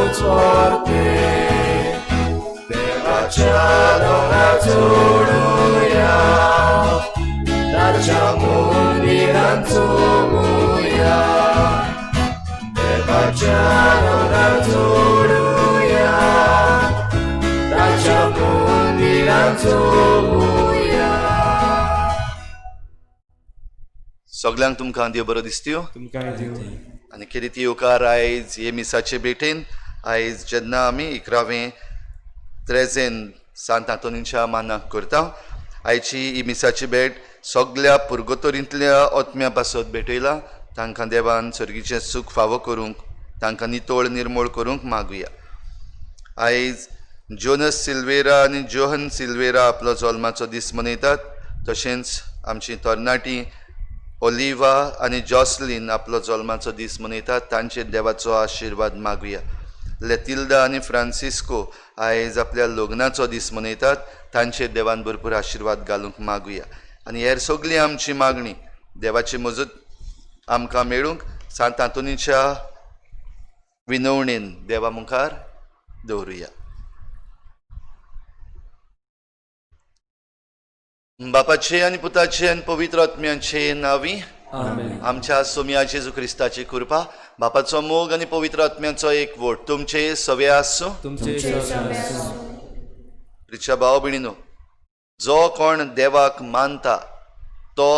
तूच व्हरते देवाच्या दोंगरार चडुया ताच्या मंदिरांत चोवुया देवाच्या दोंगरार चडुया ताच्या मंदिरांत चोवुया. सगळ्यांक तुमकां देव बरो दिसत्यो आनी कितें येवकार आयज हे मिसाचे भेटेन आयज जेन्ना आमी 11वें त्रेजेन सांत आंतोनीच्या मानाक करता आयची ही मिसाची भेट सगळ्या पुर्गोतोरींतल्या ओतम्या पासत भेटयला तांकां देवान सर्गीचें सूख फावो करूंक तांकां नितोळ निर्मळ करूंक मागुया. आयज जोनस सिल्वेरा आनी जोहन सिल्वेरा आपलो जल्माचो दीस मनयतात तशेंच आमची तरणाटी ओलिवा आनी जॉसलीन आपलो जल्माचो दीस मनयतात तांचेर देवाचो आशिर्वाद मागुया. लेतिल्डा आनी फ्रांसिस्को आयज आपल्या लग्नाचो दीस मनयतात तांचेर देवान भरपूर आशिर्वाद घालूंक मागुया. आनी हेर सगळी आमची मागणी देवाची मजत आमकां मेळूंक सांत आंतोनीच्या विनवणेन देवा मुखार दवरुया. बापाचे आनी पुताचे आनी पवित्र आत्म्याचे नांवी आमच्या सोम्या जेजू क्रिस्ताची कृपा बापाचो मोग आनी पवित्र आत्म्याचो एकवट तुमचे सवे आसूं. रिच्या भाव भयणीनो, जो कोण देवाक मानता तो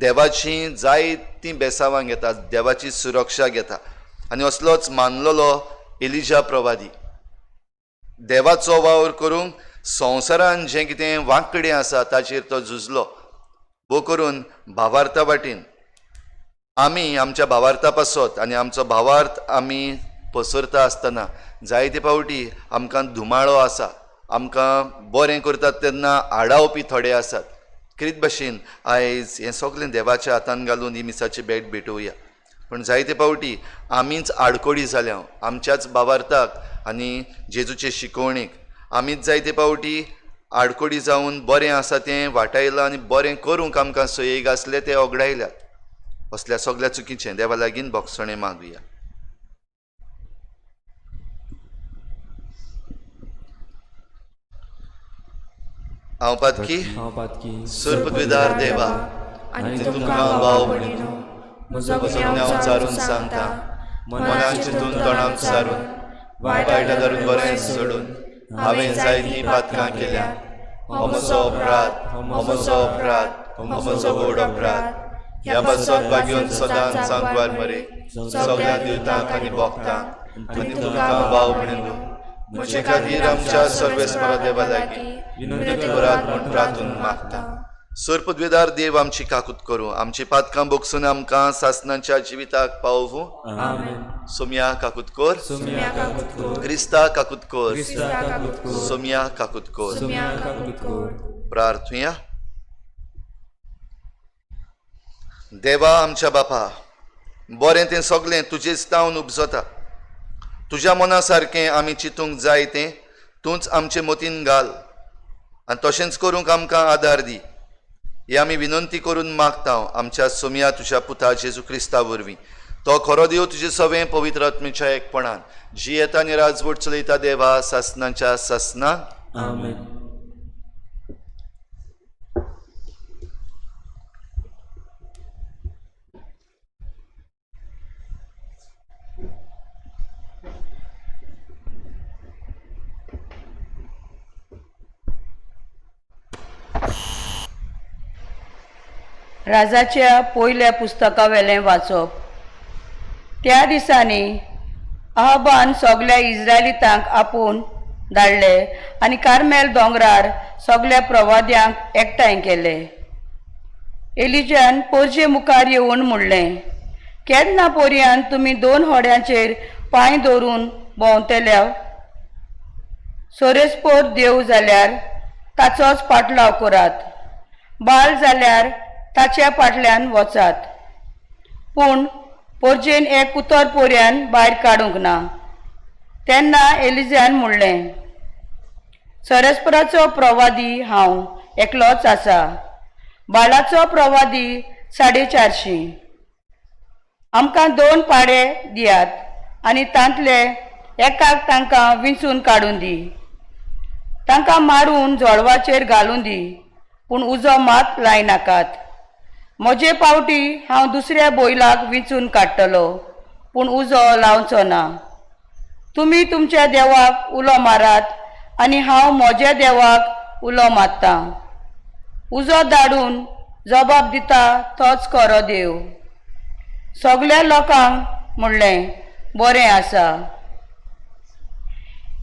देवाची जायतीं बेसांवां घेता देवाची सुरक्षा घेता आनी असलोच मानलेलो एलिजा प्रवादी देवाचो वावर करूंक संवसारान जें कितें वांकडे आसा ताचेर तो झुजलो. भोव करून भावार्था वाटेन आमी आमच्या भावार्था पासत आनी आमचो भावार्थ आमी पसरता आसतना जायते फावटी आमकां धुमाळो आसा आमकां बरें करतात तेन्ना आडावपी थोडे आसात. कितें भाशेन आयज हें सगळें देवाच्या हातान घालून ही मिसाची भेट भेटोवया. पूण जायते फावटी आमीच आडकोडी जाल्या आमच्याच भावार्थाक आनी जेजूचे शिकवणेक आमीच जायते फावटी आडकोडी जावन बरें आसा तें वाटायलां आनी बरें करूंक आमकां सयेक आसलें तें ओगडायल्यात. असल्या सगळ्या चुकीचें देवा लागीं बोगसणें मागुया. हांव पातकी सुरपदविदार देवा आनी तुमकां भाव भयणीनो म्हजो गुन्यांव चारून सांगता मनान चिंतून तोंडाक सारून वायटा धरून बरें सोडून हांवें जायतीं पातकां केल्यात. हो म्हजो अपराध हो म्हजो व्हड अपराध. ह्या पासत वागून सदांच सांगवार मरे सगळ्या दिवतांक आनी भोगतांक आनी तुमकां भाव भयणीनो म्हजे खातीर आमच्या सर्वेस्परा देवा लागीं विनंती करात म्हूण प्रार्थून मागता. सुरपदविदार देव आमची काकूत करूं आमची पातकां बोगसून आमकां सासणाच्या जिविताक पावूं. सोम्या काकूत कोर क्रिस्ता काकूत कोर सोम्या काकूत कोर. प्रार्थुया. देवा आमच्या बापा बरें तें सगळें तुजेच तावन उपजता. तुज्या मना सारकें आमी चिंतूंक जाय तें तूंच आमचे मतीन घाल आनी तशेंच करूंक आमकां आदार दी. ही आमी विनंती करून मागता आमच्या सोम्या तुज्या पुता जेजू क्रिस्ता वरवीं. तो खरो देव तुजे सवें पवित्र आत्मेच्या एकपणान जी येता आनी राजवट चलयता देवा सासणाच्या सासणाक. राजाच्या पयल्या पुस्तका वेलें वाचप. त्या दिसांनी अहबान सगळ्या इस्रायलितांक आपूण धाडले आनी कार्मेल दोंगरार सगळ्या प्रवाद्यांक एकठांय केले. एलिजान पोरजे मुखार येवन म्हणलें, केन्ना पर्यंत तुमी 2 होड्यांचेर पांय दवरून भोंवतल्या? सोरेस्पोर देव जाल्यार ताचोच पाटलाव करात, बाल जाल्यार ताच्या फाटल्यान वचात. पूण पोरजेन एक कुतर पोरयान भायर काडूंक ना. तेन्ना एलिजान म्हणलें, सरस्पराचो प्रवादी हांव एकलोच आसा, बाळाचो प्रवादी 450. आमकां 2 पाडे दियात आनी तांतले एकाक तांकां विंचून काडून दी. तांकां मारून जळवाचेर घालून दी, पूण उजो मात लायनाकात. म्हजे पावटी हांव दुसऱ्या बोयलाक विंचून काडटलो, पूण उजो लावचो ना. तुमी तुमच्या देवाक उलो मारात आनी हांव म्हज्या देवाक उलो मारतां. उजो धाडून जबाब दिता तोच खरो देव. सगळ्या लोकांक म्हणलें, बरें आसा.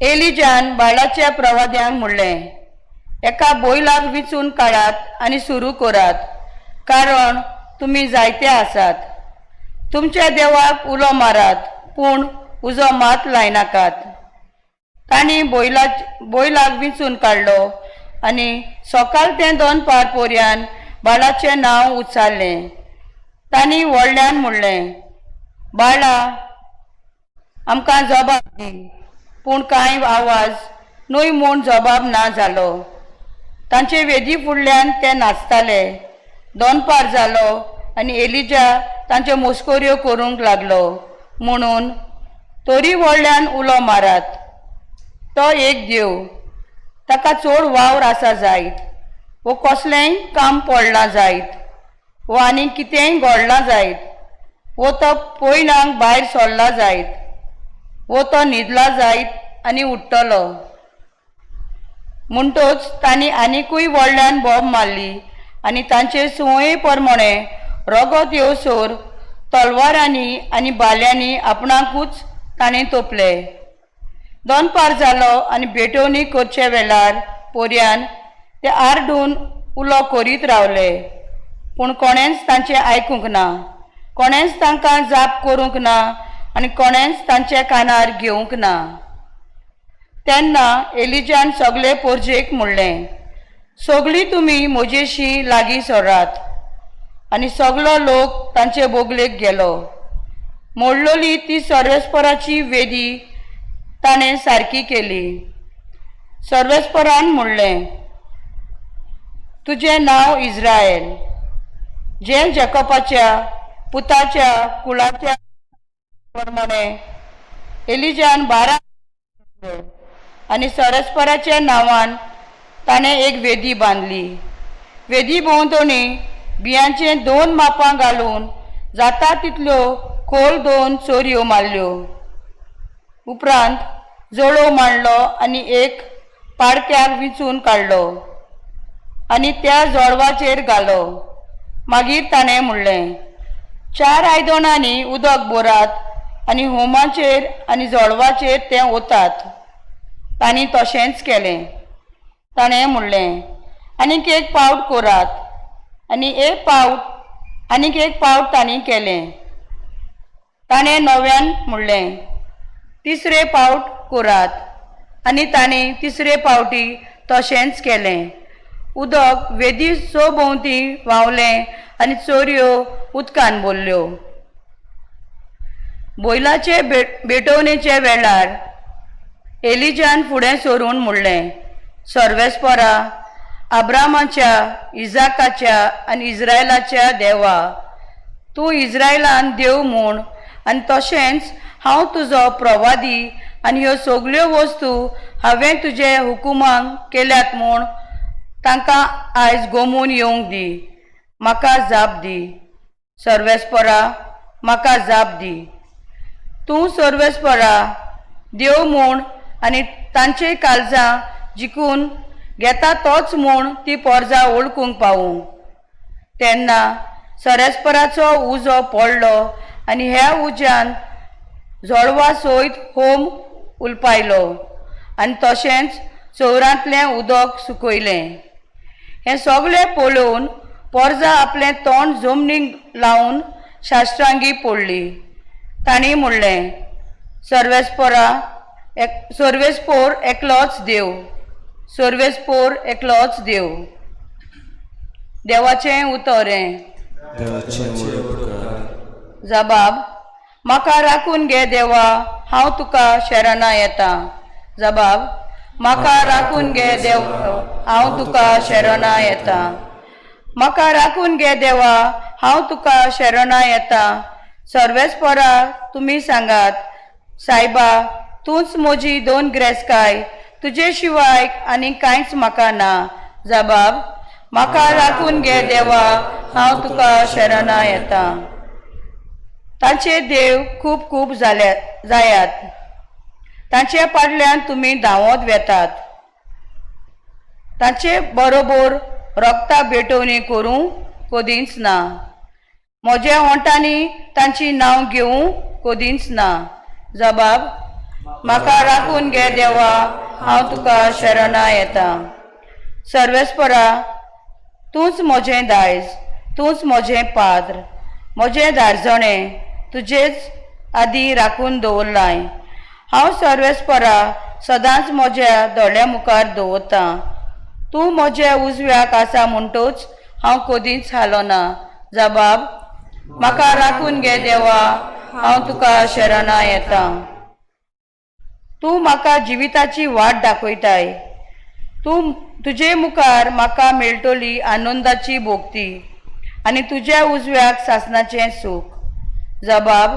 एलिजान बाळाच्या प्रवाद्यांक म्हणलें, एका बोयलाक विंचून काडात आनी सुरू करात, कारण तुमी जायते आसात. तुमच्या देवाक उलो मारात, पूण उजो मात लायनाकात. तांणी बोयलाक विंचून काडलो आनी सकाळ ते दनपार पर्यान बाळाचें नांव उच्चारलें. तांणी व्हडल्यान म्हणलें, बाळा आमकां जबाब दी. पूण कांय आवाज न्हय म्हूण जबाब ना जालो. तांचे वेदी फुडल्यान ते नाचताले. दनपार जालो आनी एलिजा तांच्यो मस्कोऱ्यो करूंक लागलो. म्हणून तोरी व्हडल्यान उलो मारात. तो एक देव, ताका चड वावर आसा जायत, वो कसलेंय काम पडलां जायत, वो आनी कितेंय घडलां जायत, वो तो पयनांक भायर सरला जायत, वो तो न्हिदला जायत आनी उठ्ठलो. म्हणटच तांणी आनिकूय व्हडल्यान बोब मारली आनी तांचे सुवाये प्रमाणे रगत येवसोर तलवारांनी आनी भाल्यांनी आपणाकूच ताणें तोपले. दनपार जालो आनी भेटवणी करचे वेळार पर्यान ते आरडून उलो करीत रावले, पूण कोणेंच तांचें आयकूंक ना. कोणेंच तांकां जाप करूंक ना आनी कोणेंच तांचे कानार घेवंक ना. तेन्ना एलिजान सगळे पोरजेक म्हणलें, सगळीं तुमी म्हजेशी लागीं सरात. आनी सगळो लोक तांचे बोगलेक गेलो. मोडलोली ती सर्वेस्पराची वेदी ताणें सारकी केली. सर्वेस्परान म्हणलें, तुजें नांव इस्रायल, जें जॅकोबाच्या पुताच्या कुळाच्या प्रमाणे एलिजान 12 आनी सर्वेस्पराच्या नांवान ताणें एक वेदी बांदली. वेदी भोंवतणी बियांचे 2 मापां घालून जाता तितल्यो खोल 2 चोरयो मारल्यो. उपरांत जळो मांडलो आनी एक पाडक्याक विंचून काडलो आनी त्या जळवाचेर घालो. मागीर ताणें म्हणलें, 4 आयदनांनी उदक भरात आनी होमाचेर आनी जळवाचेर तें ओतात. तांणी तशेंच केलें. ताणें म्हणलें, आनीक एक पावट करात. आनीक एक पावट तांणी केलें. ताणें नव्यान म्हणलें, 3रे पावट करात. आनी तांणी 3रे पावटी तशेंच केलें. उदक वेदी भोंवती व्हांवलें आनी चोरयो उदकान भरल्यो. बोयलाचे भेटवणेचे वेळार एलिजान फुडें सरून म्हणलें, सर्वेस्परा, अब्रामाच्या, इजाकाच्या आनी इस्रायलाच्या देवा, तूं इस्रायलान देव म्हूण आनी तशेंच हांव तुजो प्रवादी आनी ह्यो सगळ्यो वस्तू हांवें तुजे हुकुमाक केल्यात म्हूण तांकां आयज गोमून येवंक दी. म्हाका जाप दी. सर्वेस्परा, म्हाका जाप दी. तूं सर्वेस्परा देव म्हूण आनी तांचे काळजां जिखून घेता तोच म्हूण ती पोरजां ओळखूंक पावूं. तेन्ना सर्वेस्पराचो उजो पडलो आनी ह्या उज्यान जळवा सयत होम उलपायलो आनी तशेंच चौरांतलें उदक सुकयलें. हें सगळें पळोवन पोरजां आपलें तोंड जमनीक लावन शास्त्रांगी पडली. तांणी म्हणलें, सर्वेस्पोर एकलोच देव, सर्वेस्पोर एकलोच देव. देवाचें उतरें. जबाब, म्हाका राखून घे देवा, हांव तुका शरणा येता. जबाब, म्हाका राखून घे देव, हांव तुका शरणा येता. म्हाका राखून घे देवा, हांव तुका शरणा येता. सर्वेस्परा तुमी सांगात, सायबा, तूंच म्हजी 2 गिरेस्तकाय, तुजे शिवाय आनी कांयच म्हाका ना. जबाब, म्हाका राखून घे देवा, हांव तुका शरणा येता. तांचे देव खूब खूब जायात, तांचे फाटल्यान तुमी धांवत वेतात. तांचे बरोबर रोगता भेटोवणी करूं कदींच ना. म्हज्या ओंटांनी तांची नांव घेवूं कदींच ना. जबाब, म्हाका राखून घे देवा, हांव तुका शरणा येता. सर्वेस्परा, तूंच म्हजें दायज, तूंच म्हजें पाद्र, म्हजें दारजणें तुजेच आदी राखून दवरलाय. हांव सर्वेस्परा सदांच म्हज्या दोळ्या मुखार दवरतां. तूं म्हज्या उजव्याक आसा म्हणटूच हांव कदींच हालोना. जबाब, म्हाका राखून घे देवा, हांव तुका शरणा येता. तूं म्हाका जिविताची वाट दाखयताय. तुजे मुखार म्हाका मेळटली आनंदाची भोगती आनी तुज्या उजव्याक सासणाचें सूख. जबाब,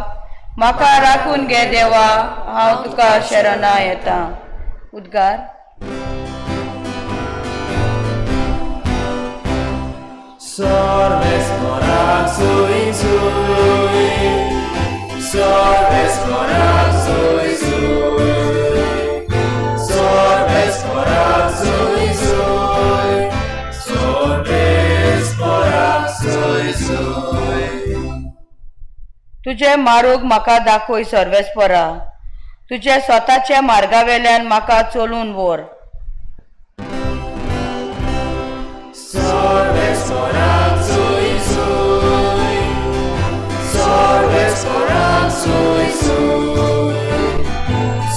म्हाका राखून घे देवा, हांव तुका शरणा येता. उद्गार. Sorveskorak sui sui, sorveskorak sui sui, sorveskorak sui sui, sorveskorak sui sui. तुजे मार्ग म्हाका दाखय सर्वेस्परा, तुज्या स्वताच्या मार्गावेल्यान म्हाका चलून व्हर. Sorveskorak sui sui, sorveskorak sui sui,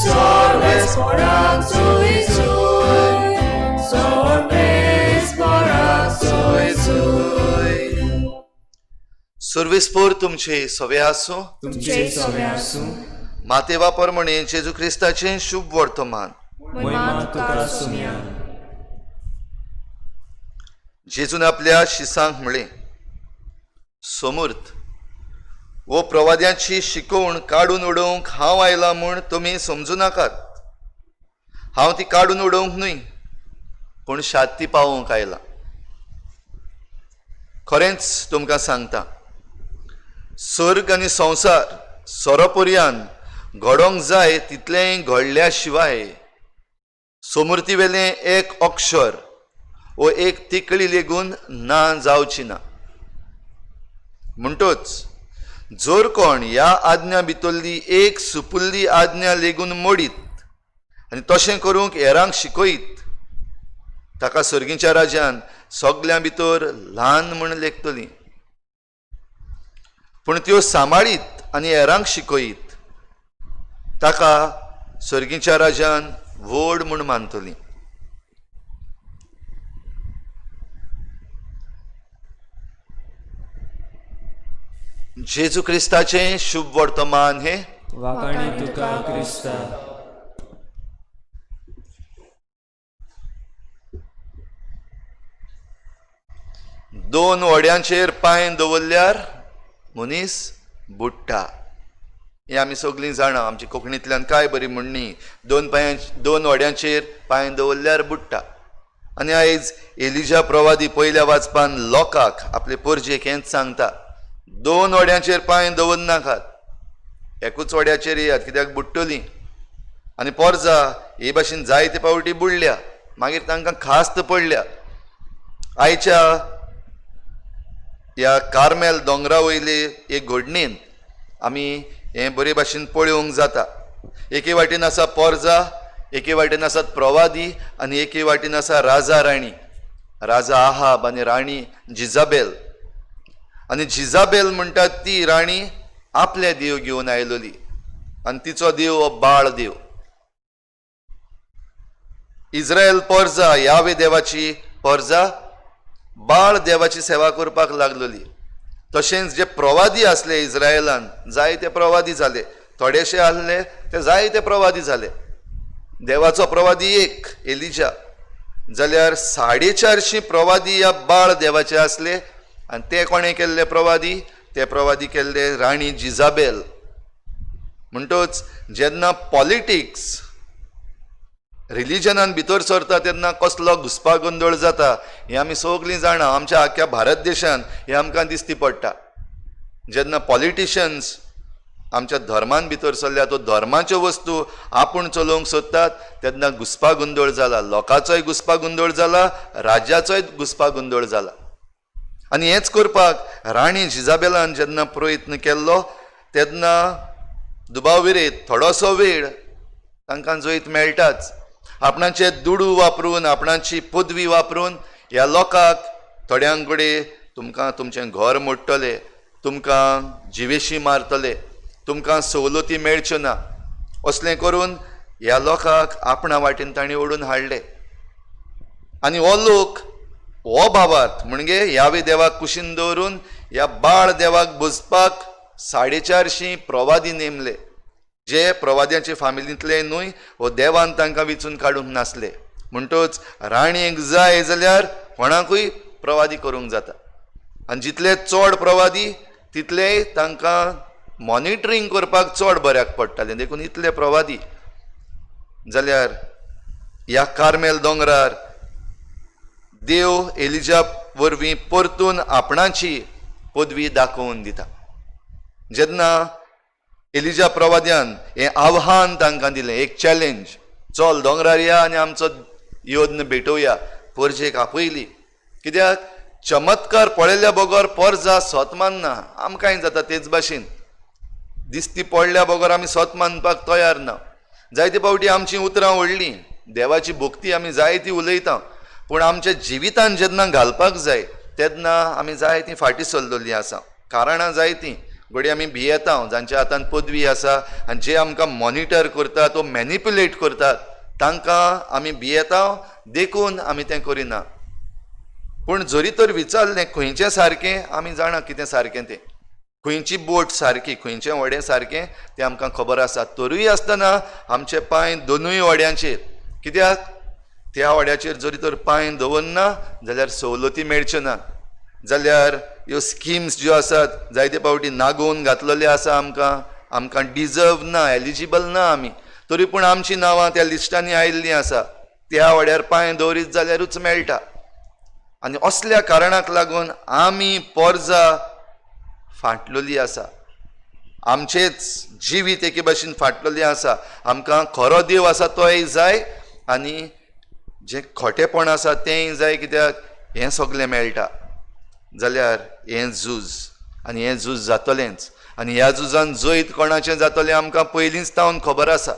sorveskorak sui sui, sorveskorak sui sui. सर्वेस्पोर तुमचे सवे आसूं. तुमचे सवे आसूं. माते वापर म्हणे जेजू क्रिस्ताचें शुभ वर्तमान. महिमा तुका सुम्या. जेजून आपल्या शिसांक म्हळें, समूर्थ, वो प्रवाद्यांची शिकवण काडून उडोवंक हांव आयलां म्हूण तुमी समजूं नाकात. हांव ती काडून उडोवंक न्हय, पूण शांती पावोवंक आयलां. खरेंच तुमकां सांगता, सर्ग आनी संवसार सोरोपर्यान घडोवंक जाय तितलें घडल्या शिवाय समृद्धीवेलें एक अक्षर वो एक तिकळी लेगून ना जावची ना. म्हणटूच जर कोण ह्या आज्ञा भितरली एक सुपुल्ली आज्ञा लेगून मोडीत आनी तशें करूंक हेरांक शिकयत, ताका सर्गीच्या राज्यान सगळ्यां भितर ल्हान म्हूण लेखतली. पूण त्यो सांबाळीत आनी हेरांक शिकयत, ताका सर्गीच्या राज्यान व्हड म्हूण मानतली. जेजू क्रिस्ताचें शुभ वर्तमान हे. वाखाणी तुका क्रिस्ता. दोन वड्यांचेर पांय दवरल्यार मनीस बुडटा. हे आमी सगळीं जाणा, आमची कोंकणींतल्यान काय बरी म्हणणी, दोन वड्यांचेर पांय दवरल्यार बुडटा. आनी आयज एलिजा प्रवादी पयल्या वाचपान लोकांक आपले परजेक हेंच सांगता, 2 वड्यांचेर पांय दवर नाकात, एकूच वड्याचेर येयात, कित्याक बुडटलीं. आनी पोरजा हे भाशेन जायते पावटी बुडल्या, मागीर तांकां खास्त पडल्या. आयच्या ह्या कार्मेल दोंगरा वयले एक घडणेन आमी हें बरे भाशेन पळोवंक जाता. एके वाटेन आसा पोरजा, एके वाटेन आसात प्रवादी, आनी एके वाटेन आसा राजा राणी, राजा आहाब आनी राणी जिजाबेल. आनी जिजाबेल म्हणटात ती राणी आपले देव घेवन आयलोली, आनी तिचो देव हो बाळ देव. इस्रायल पोरजा यावे देवाची पोरजा बाळ देवाची सेवा करपाक लागलोली. तशेंच जे प्रवादी आसले इस्रायलान, जायते प्रवादी जाले, थोडेशे आसले ते जायते प्रवादी जाले. देवाचो प्रवादी एक एलिजा, जाल्यार 450 प्रवादी ह्या बाळ देवाचे आसले. आनी ते कोणे केल्ले प्रवादी? ते प्रवादी केल्ले राणी जिजाबेल. म्हणटूच जेन्ना पॉलिटिक्स रिलिजनान भितर सरता तेन्ना कसलो घुसपागोंदळ जाता हें आमी सगळीं जाणा. आमच्या आख्या भारत देशांत हें आमकां दिश्टी पडटा. जेन्ना पॉलिटिशियन्स आमच्या धर्मान भितर सरल्या, तो धर्माच्यो वस्तू आपूण चलोवंक सोदतात, तेन्ना घुसपागोंदळ जाला. लोकांचोय घुसपागोंदळ जाला, राज्याचोय घुसपागोंदळ जाला. आनी हेंच करपाक राणी जिजाबेलान जेन्ना प्रयत्न केल्लो तेन्ना दुबाविरेत थोडोसो वेळ तांकां जैत मेळटाच. आपणाचे दुडू वापरून, आपणाची पदवी वापरून ह्या लोकांक थोड्यांक कडेन तुमकां तुमचें घर मोडटले, तुमकां जिवेशी मारतले, तुमकां सवलती मेळच्यो ना, असलें करून ह्या लोकांक आपणा वाटेन तांणी ओडून हाडले. आनी हो लोक हो भावार्थ म्हणजे ह्यावे देवाक कुशीन दवरून ह्या बाळ देवाक भुजपाक 450 प्रवादी नेमले, जे प्रवाद्याचे फामिलींतले न्हय, हो देवान तांकां विचून काडूंक नासले. म्हणटच राणयेक जाय जाल्यार कोणाकूय प्रवादी करूंक जाता. आनी जितले चड प्रवादी तितले तांकां मॉनिटरींग करपाक चड बऱ्याक पडटालें. देखून इतले प्रवादी जाल्यार ह्या कार्मेल दोंगरार देव एलिजा वरवीं परतून आपणाची पदवी दाखोवन दिता. जेन्ना एलिजा प्रवाद्यान हें आव्हान तांकां दिलें, एक चॅलेंज, चल दोंगरार या आनी आमचो योद्न भेटोवया, परजेक आपयली. कित्याक चमत्कार पळयल्या बगर परजा स्वत मानना. आमकांय जाता तेच भाशेन दिसती पडल्या बगर आमी स्वत मानपाक तयार ना. जायते फावटी आमचीं उतरां व्हडलीं, देवाची भक्ती आमी जायती उलयता, पूण आमच्या जिवितान जेन्ना घालपाक जाय तेन्ना आमी जायतीं फाटीं सरलेलीं आसा. कारणां जायतीं. घडये आमी भियेता जांच्या हातान पदवी आसा आनी जे आमकां मॉनिटर करतात, तो मॅनिप्युलेट करतात, तांकां आमी भियेता, देखून आमी तें करिना. पूण जरी तर विचारलें खंयचें सारकें, आमी जाणा कितें सारकें तें. खंयची बोट सारकी, खंयचें वडें सारकें तें आमकां खबर आसा. तरूय आसतना आमचे पांय दोनूय वड्यांचेर. कित्याक त्या वड्याचेर जरी तर पांय दवरना जाल्यार सवलती मेळच्यो ना. जाल्यार ह्यो स्किम्स ज्यो आसात जायते फावटी नागोवन घातलेले आसा, आमकां डिजर्व ना, एलिजिबल ना आमी, तरी पूण आमचीं नांवां त्या लिस्टांनी आयिल्लीं आसा. त्या वड्यार पांय दवरीत जाल्यारूच मेळटा. आनी असल्या कारणाक लागून आमी परजा फाटलेलीं आसा. आमचेच जिवीत एके भाशेन फाटलेलें आसा. आमकां खरो देव आसा तोय जाय आनी जें खोटेपण आसा तेंय जाय. कित्याक हें सगळें मेळटा जाल्यार हें झूज, आनी हें झूज जातलेंच. आनी ह्या झुजान जैत कोणाचें जातलें आमकां पयलींच तावन खबर आसा.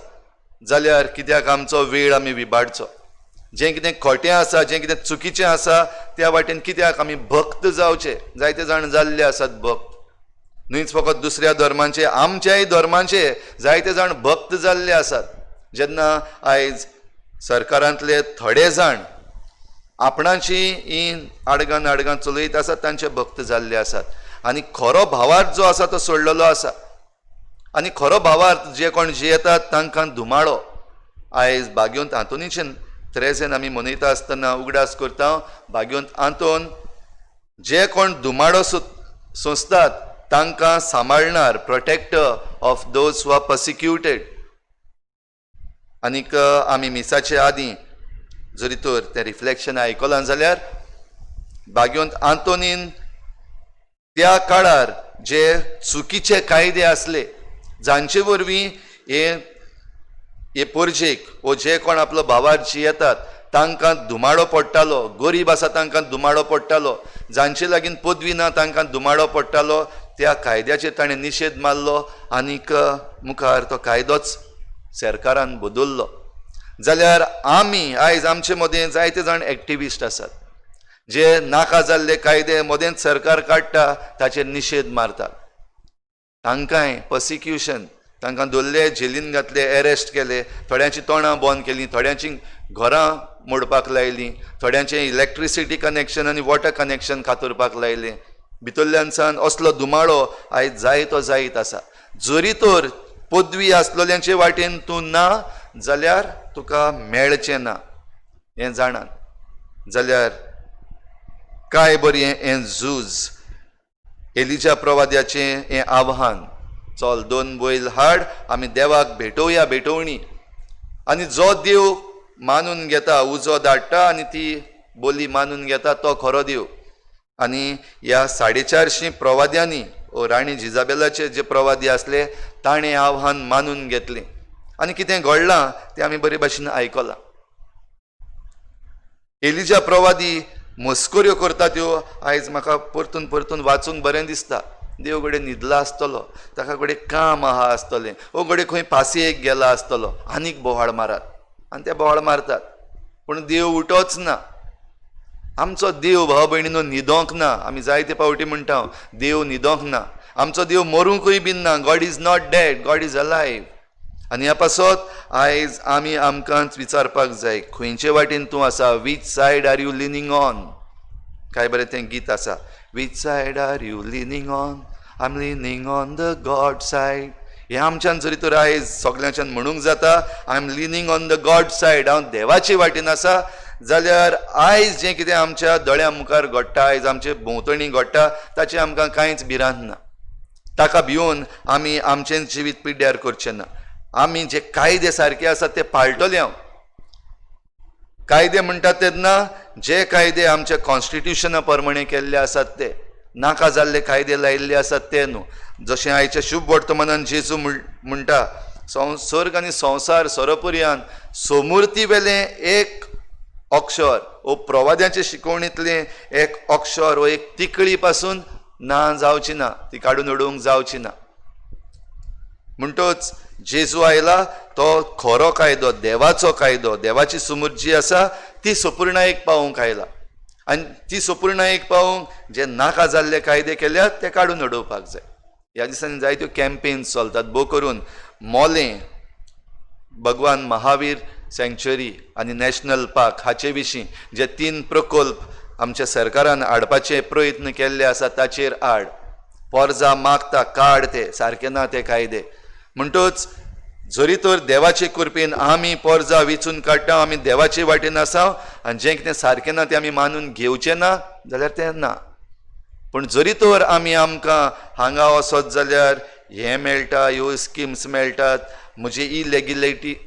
जाल्यार कित्याक आमचो वेळ आमी विबाडचो. जें कितें खोटें आसा, जें कितें चुकीचें आसा त्या वाटेन कित्याक आमी भक्त जावचे. जायते जाण जाल्ले आसात भक्त. न्हयच फकत दुसऱ्या धर्मांचे, आमच्याय धर्मांचे जायते जाण भक्त जाल्ले आसात. जेन्ना आयज सरकारांतले थोडे जाण आपणाची ही आडगां चलयत आसात, तांचे भक्त जाल्ले आसात. आनी खरो भावार्थ जो आसा तो सोडलेलो आसा. आनी खरो भावार्थ जे कोण जियेतात तांकां धुमाळो. आयज बागयोंत हातूंनीच्यान त्रेजेन आमी मनयता आसतना उगडास करता, बागयोंत हातून जे कोण धुमाळो सोंसतात तांकां सांबाळणार, protector of those who are persecuted. आनीक आमी मिसाचे आदीं जरी तर तें रिफ्लेक्शन आयकलां जाल्यार बागयोंत आंतोनीन त्या काळार जे चुकीचे कायदे आसले, जांचे वरवीं हे परजेक वो जे कोण आपलो भावार्थ येतात तांकां धुमाळो पडटालो, गरीब आसा तांकां धुमाळो पडटालो, जांचे लागीं पदवी ना तांकां धुमाळो पडटालो, त्या कायद्याचेर ताणें निशेध मारलो. आनीक मुखार तो कायदोच सरकारान बदललो. जाल्यार आमी आयज आमचे मदें जायते जाण एक्टिविस्ट आसात, जे नाका जाल्ले कायदे मदेंच सरकार काडटा ताचेर निशेध मारतात. तांकांय पर्सिक्युशन, तांकां दवरले, जेलीन घातले, एरेस्ट केले, थोड्यांची तोंडां बंद केलीं, थोड्यांची घरां मोडपाक लायलीं, थोड्यांचें इलेक्ट्रिसिटी कनेक्शन आनी वॉटर कनेक्शन कातरपाक लायलें. भितरल्यानसान असलो धुमाळो आयज जायतो जायत आसा. जरी तर पदवी आसलेल्यांचे वाटेन तूं ना जाल्यार तुका मेळचें ना हें जाणान. जाल्यार काय बरी हें झूज, एलिजा प्रवाद्याचें हें आव्हान चल 2 बैल हाड, आमी देवाक भेटोवया भेटोवणी. आनी जो देव मानून घेता, उजो धाडटा आनी ती बोली मानून घेता, तो खरो देव. आनी ह्या 450 प्रवाद्यांनी राणी जिजाबेलाचे जे प्रवादी असले ताणें आव्हान मानून घेतलें आनी कितें घडलां तें आमी बरे भाशेन आयकलां. एलिजा प्रवादी मस्कऱ्यो करता त्यो आयज म्हाका परतून परतून वाचूंक बरें दिसता. देव घडये न्हिदला आसतलो, ताका घडये काम आहा आसतलें, वो घडये खंय पासयेक गेला आसतलो, आनीक बोवाळ मारात आनी ते बोवाळ मारतात. पूण देव उठोच ना. आमचो देव भाव भयणीनो न्हिदोंक ना. आमी जायते पावटी म्हणटा देव न्हिदोंक ना. आमचो देव मरूंकूय बीन ना. God is not dead, God is alive. आनी ह्या पासत आयज आमी आमकांच विचारपाक जाय, खंयचे वाटेन तूं आसा? Which side are you leaning on? काय बरें तें गीत आसा, which side are you leaning on? I am leaning on the God side. हें आमच्यान जरी तर आयज सगळ्यांच्यान म्हणूंक जाता, I am leaning on the God side, हांव देवाचे वाटेन आसा, जाल्यार आयज जें कितें आमच्या दोळ्या मुखार घडटा, आयज आमचे भोंवतणी घडटा, ताचें आमकां कांयच भिरांत ना. ताका भिवन आमी आमचें जिवीत पिड्ड्यार करचें ना. आमी जे कायदे सारके आसात ते पाळटले. हांव कायदे म्हणटात तेन्ना जे कायदे आमच्या कॉन्स्टिट्युशना प्रमाणे केल्ले आसात ते, नाका जाल्ले कायदे लायिल्ले आसात ते न्हू. जशें आयच्या शुभ वर्तमानान जेजू म्हणटा, सर्ग आनी संवसार सोरोपर्यंत सोमुर्ती वेलें एक अक्षर वो प्रवाद्याचे शिकवणींतलें एक अक्षर वो एक तिकळी पासून ना जावची ना, ती काडून उडोवंक जावची ना. म्हणटच जेजू आयला तो खरो कायदो, देवाचो कायदो, देवाची सुमूर्त जी आसा ती सोपुर्णायेक पावोवंक आयला. आनी ती सोपुर्णायेक पावोवंक जे नाका जाल्ले कायदे केल्यात ते काडून उडोवपाक जाय. ह्या दिसांनी जायत्यो कॅम्पेन्स चलतात, भोव करून मोलें, भगवान महावीर सँक्च्युरी आनी नॅशनल पार्क हाचे विशीं जे 3 प्रकल्प आमच्या सरकारान हाडपाचे प्रयत्न केल्ले आसा ताचेर हाड. पोरजां मागता काड, ते सारके ना ते कायदे. म्हणटच जरी तर देवाचे कृपेन आमी पोरजां वेंचून काडटा, आमी देवाचे वाटेन आसा आनी जें कितें सारकें ना तें आमी मानून घेवचें ना जाल्यार तें ना. पूण जरी तर आमी आमकां हांगा वचत जाल्यार हें मेळटा, ह्यो स्किम्स मेळटात, म्हजी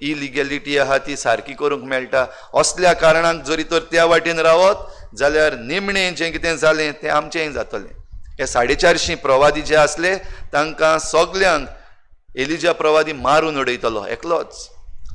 इलिगॅलिटी आहा ती सारकी करूंक मेळटा, असल्या कारणाक जरी तर त्या वाटेन रावत जाल्यार निमणें जें कितें जालें तें आमचेंय जातलें. हे 450 प्रवादी जे आसले तांकां सगल्यांक एलिजा प्रवादी मारून उडयतलो एकलोच.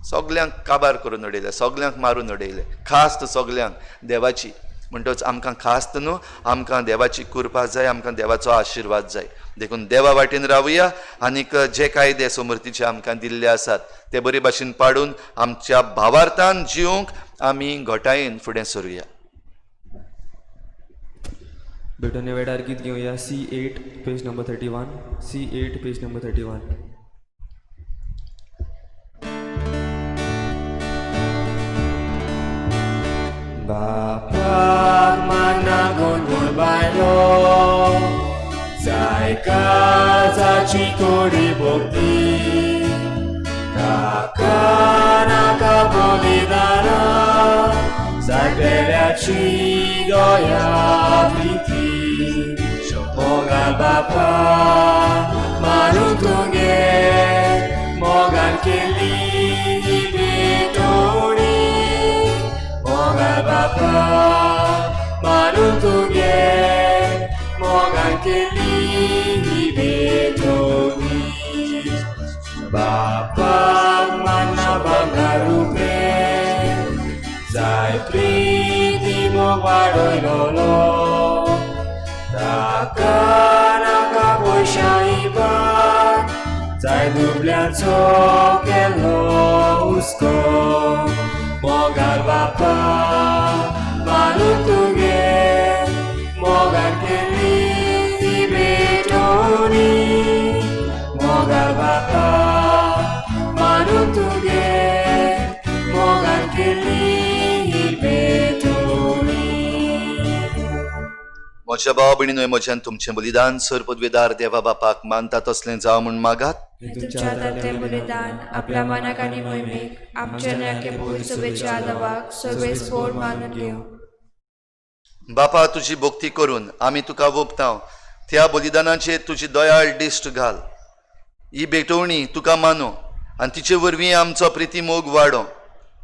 सगल्यांक काबार करून उडयले, सगल्यांक मारून उडयले, खास्त सगल्यांक देवाची. म्हणटच आमकां खास्त न्हू, आमकां देवाची कृपा जाय, आमकां देवाचो आशिर्वाद जाय. देखून देवा वाटेन रावुया आनीक जे कायदे समृद्धीचे आमकां दिल्ले आसात ते बरे भाशेन पाडून आमच्या भावार्थान जिवंक आमी घोटायेन फुडें सरुया. भेटोने वेळार गीत घेवया C8 page number 31. C8 page number 31. Bapak managon mulbayo Zai kazachi kori bokti Takanaka bolidara Zai beriachi goya piti Mogal bapa manutunge Mogal keli betoni Mogal bapa manutunge Mogal keli betoni Bapa mana bangarupe Zai priti mogwadoi lolo Takanaka poishaibat Zai dubliaco kelo usko Mogal bapa malutuge Mogal keli betoni Mogal bapa malutuge Mogal keli betoni म्हज्या भाव भयणीनो, म्हज्यान तुमचें बलिदान sir पदवेदार देवा बापाक मानता तसलें जावं म्हूण मागात. तुमच्या हातांतले बलिदान आपल्या मनाक आनी मोहिमेक आमच्या नखे बोल शुभेच्छा आदवाक सगळे स्फोट मानून घेऊ. बापा, तुजी भक्ती करून आमी तुका वोगतांव. त्या बलिदानाचेर तुजी दयाळ दिश्ट घाल. ही भेटवणी तुका मानो आनी तिचे वरवीं आमचो प्रिती मोग वाडो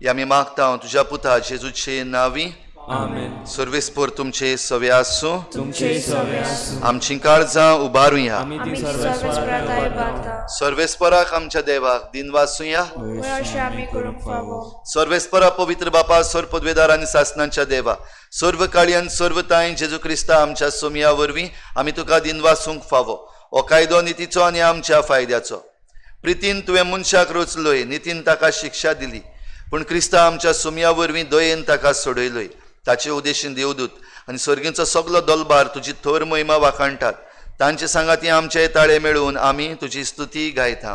हे आमी मागता तुज्या पुता जेजूचे नांवी आमेन. सर्वेस्पोर तुमचे सवे आसूं तुमचे सवे आसूं. आमची काळजां उबारुया आमी ती आमी सर्वेस्पराक सर्वेस्पराक बाता सर्वेस्पराक आमच्या देवाक दिन वाचुया अशें आमी करूंक फावो. सर्वेस्परा पवित्र बापा सर पदवेदार आनी सासणांच्या देवा सर्व काळी आनी सर्व ताई जेजू क्रिस्ता आमच्या सोमया वरवीं आमी तुका दिन वाचूंक फावो हो कायदो नितीचो आनी आमच्या फायद्याचो. प्रितीन तुवें मनशाक रोचलोय नितीन ताका शिक्षा दिली पूण क्रिस्ता आमच्या सोमया वरवीं दयेन ताका सोडयलोय. ताचे उद्देशीन देवदूत आनी सर्गींचो सगलो दलबार तुजी थोर महिमा वाखाणटात. तांचे सांगाती आमचे ताळे मेळून आमी तुजी स्तुती गायता.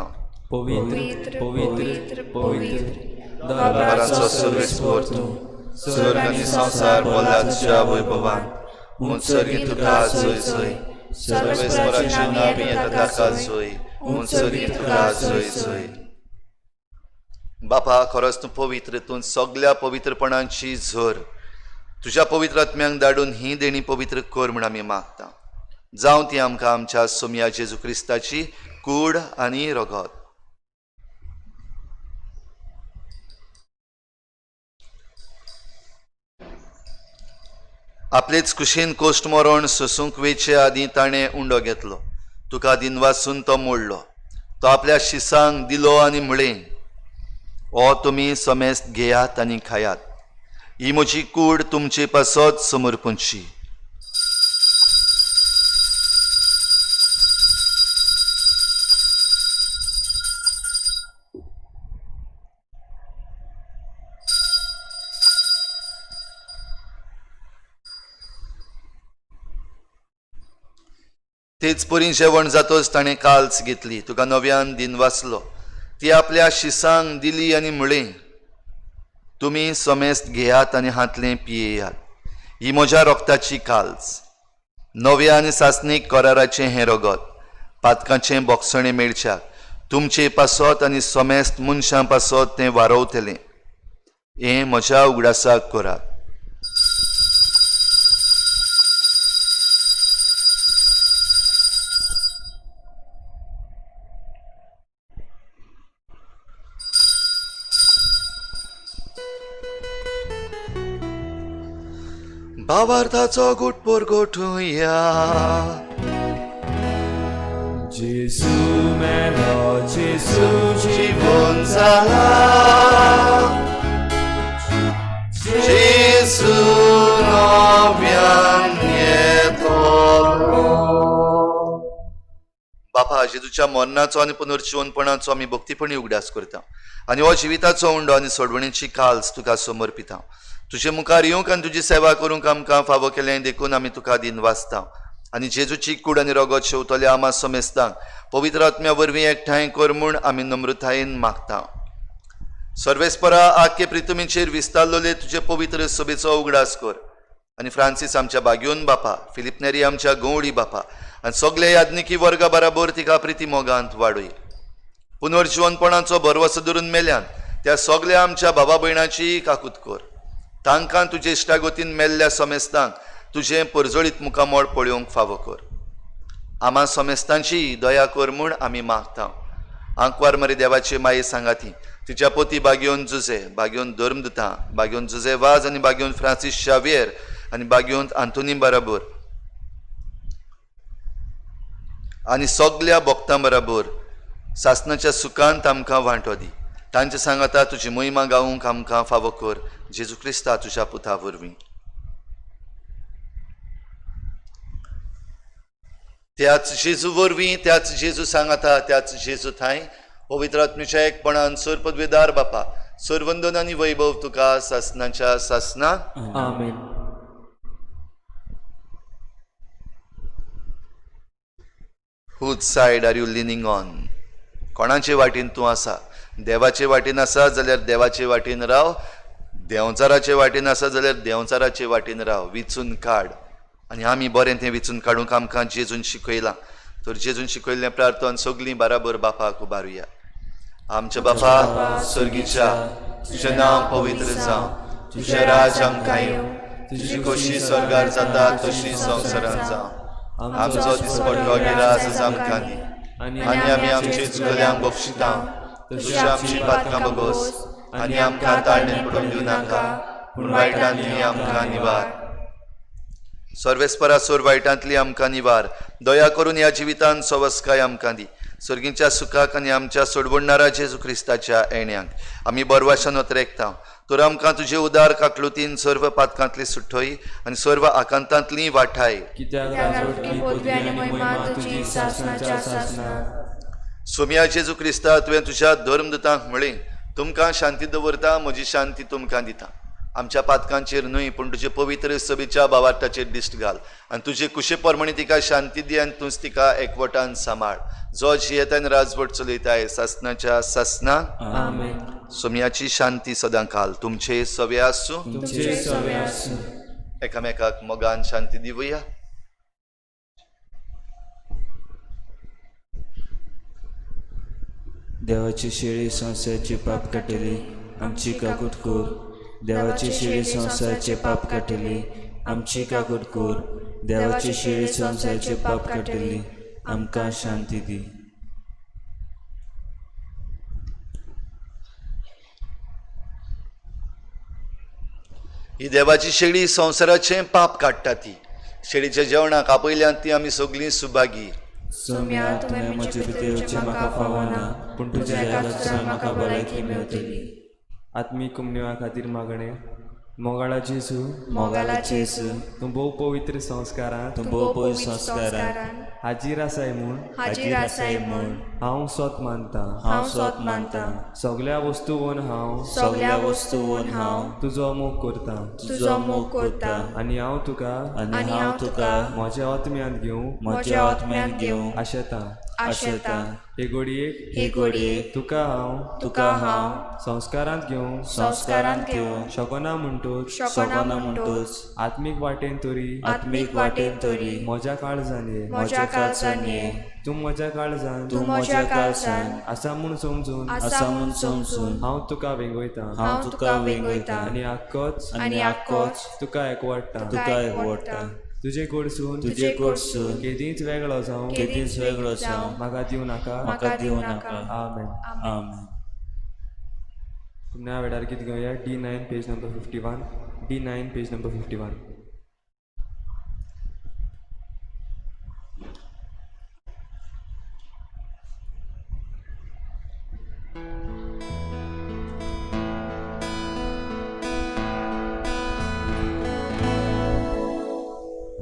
पवित्र पवित्र पवित्र दरबाराचो सर्वेस्पोर तूं स्वर्ग आनी संवसार बोला तुज्या वैभवान मुत्सर्गी तुका जय जय सर्वेस्पराचे नांवी येता ताका जय मुत्सर्गी तुका जय जय. बापा खरोच तूं पवित्र तूं सगल्या पवित्रपणांची झर तुज्या पवित्र आत्म्यांक धाडून ही देणी पवित्र कर म्हूण आमी मागता. जावं ती आमकां आमच्या सोमया जेजू क्रिस्ताची कूड आनी रगत. आपलेच कुशीन कोश्ट मरण सोसूंक वेचे आदीं ताणें उंडो घेतलो. तुका दिन वाचून तो मोडलो. तो आपल्या शिसांक दिलो आनी म्हळें हो तुमी समेस्त घेयात आनी खायात. ही म्हजी कूड तुमचे पासत समर्पूंची. तेच परी जेवण जातोच ताणें काल्स घेतली. तुका नव्यान दिन वाचलो. ती आपल्या शिसांक दिली आनी म्हळें तुमी समेस्त घेयात आनी हातलें पियेयात. ही म्हज्या रोगताची काल्स नव्या आनी सासणीक कराराचें हें रगत पातकाचें बोगसणें मेळच्याक तुमचे पासत आनी समेस्त मनशां पासत तें वारवतलें. हें म्हज्या उगडासाक करात. भावार्थाचो गुटपोर गोठुया. जेसू मेलो जेसू जीवन जाला जेसू नव्यान येतलो. बापा जेजूच्या मरणाचो आनी पुनर्जीवनपणाचो आमी भक्तीपणी उगडास करता आनी हो जिविताचो उंडो आनी सोडवणेची काल्स तुका समर्पिता. तुजे मुखार येवंक आनी तुजी सेवा करूंक आमकां फावो केलें देखून आमी तुका दिन वाचता आनी जेजूची कूड आनी रगत शेवतल्या आमा समेस्तांक पवित्र आत्म्या वरवीं एकठांय कर म्हूण आमी नम्रतायेन मागता. सर्वेस्परा आख्खे प्रितुमीचेर विस्तारलोले तुजे पवित्र सभेचो उगडास कर आनी फ्रांसीस आमच्या बागयोन बापा फिलिप नेरी आमच्या गवळी बापा आनी सगळे याज्ञिकी वर्गा बराबर तिका प्रिती मोगांत वाडय. पुनर्जीवनपणाचो भरवसो धरून मेल्यान त्या सगळ्या आमच्या भावा भयणाची काकूत कर. तांकां तुजे इश्टागोतीन मेल्ल्या समेस्तांक तुजें परजळीत मुखामोळ पळोवंक फावो कर. आमा समेस्तांची दया कर म्हूण आमी मागता. आंकवार मरे देवाची माये सांगाती तिच्या पोती बागयोन जुजे बागयोन धर्मदुतां बागयोन जुजे वाज आनी बागयोन फ्रांसीस शावियर आनी बागयोन आंतोनी बराबर आनी सगल्या भक्तां बराबर सासणाच्या सुखांत आमकां वांटो दी. तांचे सांगाता तुजी महिमा गावूंक आमकां फावो कर. जेजू क्रिस्ता तुज्या पुता वरवीं. त्याच जेजू वरवीं त्याच जेजू सांगाता त्याच जेजू थंय पवित्र आत्म्याच्या एकपणान सर पदवेदार बापा सर्वंदन आनी वैभव तुका सासणाच्या सासणाक आमेन. Whose side are you leaning on? कोणाचे वाटेन तूं आसा? देवाचे वाटेन आसा जाल्यार देवाचे वाटेन राव. देंवचाराचे वाटेन आसा जाल्यार देंवचाराचे वाटेन राव. विचून काड आनी आमी बरें तें विचून काडूंक आमकां जेजून शिकयलां. तर जेजून शिकयल्लें प्रार्थन सगळीं बराबर बापाक उबारुया. आमच्या बापा सर्गीच्या तुजें नांव पवित्र जावं. तुजें राज आमकां येवं. तुजी खोशी स्वर्गार जाता तशी संवसारांत जावं. आमचो दिसपट्टो गिरास आमकां दी आनी आमी आमचे चुकल्यांक बक्षिता तशी आमची पातकां बगोस आनी आमकां ताळणेन पडून दिवं नाका पूण वायटांतली आमकां निवार. सर्वेस्परासोर वायटांतली आमकां निवार. दया करून ह्या जिवितांत सवस्काय आमकां दी. सर्गींच्या सुखाक आनी आमच्या सोडबुडणारा जेजू क्रिस्ताच्या येण्याक आमी बरवाशान वतरेकता. तर आमकां तुजे उदार काकलुतीन सर्व पातकांतली सुट्टोय आनी सर्व आकांतांतली वाठाय. कित्याक राजवट पदवी आनी महिमा तुजी सासणाच्या सासणाक. सोम्या जेजू क्रिस्ता तुवें तुज्या धर्मदूतांक म्हळें, तुमकां शांती दवरता, म्हजी शांती तुमकां दिता. आमच्या पातकांचेर न्हय पूण तुजे पवित्र सभेच्या भावार्थाचेर दिश्ट घाल आनी तुजे कुशे परमणी तिका शांती दी आनी तूंच तिका एकवटान सांबाळ. जो जियेतान राजवट चलयताय सासणाच्या सासणाक. आमेन. सोम्याची शांती सदां घाल. तुमचे सवे आसूं. तुमचे सवे आसूं. एकामेकाक मोगान शांती दिवया. देवाची शेळी संवसाराचे पाप काटिली आमची काकूट कोर. देवाची शेळी संवसाराचे पाप काटिली आमची काकूट कोर. देवाची शेळी संवसाराचे पाप काटिली आमकां शांती दी. ही देवाची शेळी संवसाराचें पाप काडटा. ती शेळीच्या जेवणाक आपयल्यांत ती आमी सगळीं सुभागी. सोम्या तुवें म्हजे पितेवचें म्हाका फावना पूण तुज्या एका उतरान म्हाका भलायकी मेळटली. आत्मीक कुमन्या खातीर मागणें. मोगाळा जेजू, मोगाला जेजू, तूं भोव पवित्र संस्कारांत तूं भोव पवित्र संस्कारान हाजीर आसाय म्हूण हाजीर आसाय म्हूण हांव स्वत मानतां. हांव स्वत मानतां. सगळ्या वस्तूवन हांव सगळ्या वस्तूवन हांव तुजो मोग करतां. तुजो मोग करता आनी हांव तुका आनी हांव तुका म्हज्या आत्म्यांत घेवं म्हज्या आत्म्यांत घेवं आशेतां. आशेतां. हे घडयेक हे घडयेक तुका हांव संस्कारांत घेवं संस्कारांत घेवं शकना म्हणटोच शकना म्हणटोच आत्मीक वाटेन तरी आत्मीक वाटेन तरी म्हज्या काळजान ये. म्हज्या काळजान ये. तूं म्हज्या काळजान तूं म्हज्या काळजान आसा म्हूण समजून आसा म्हूण समजून हांव तुका वेंगयतां. हांव तुका वेंगयतां आनी आख्खोच आनी आख्खोच तुका एकवडटा. तुका एकवडटा. तुजे कडसून तुजे कडसून केदींच वेगळो जावं केदींच वेगळो जावं म्हाका दिवं नाका. म्हाका दिवं नाका. आमेन. आमेन. पुन्हा वेळार गीत घेवया. D9 page number 51. D9 page number 51.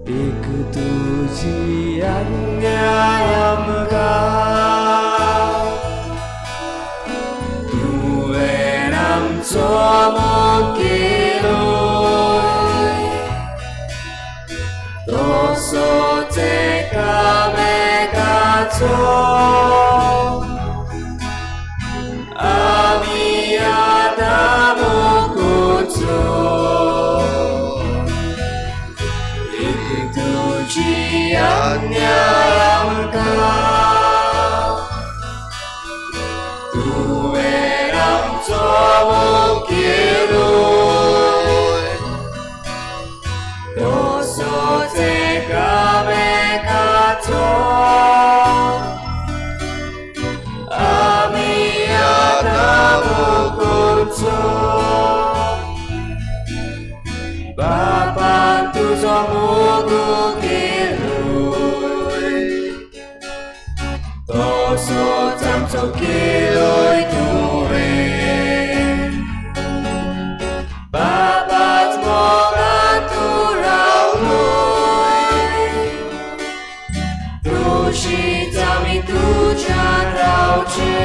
एक तुझी आज्ञा आमकां तुवें आमचो मोग केलो तसोच एकामेकाचो आमी आतां मोग करचो. तुझी आज्ञा आमकां तुवें आमचो मोग केलो तसोच एकामेकाचो आमी आतां मोग करचो. बापान तुजो मोग तसोच आमचो केलोय तुवें. बाबाच मोगान तूं रावलोय तुळशीच आमी तुज्यान रावचे.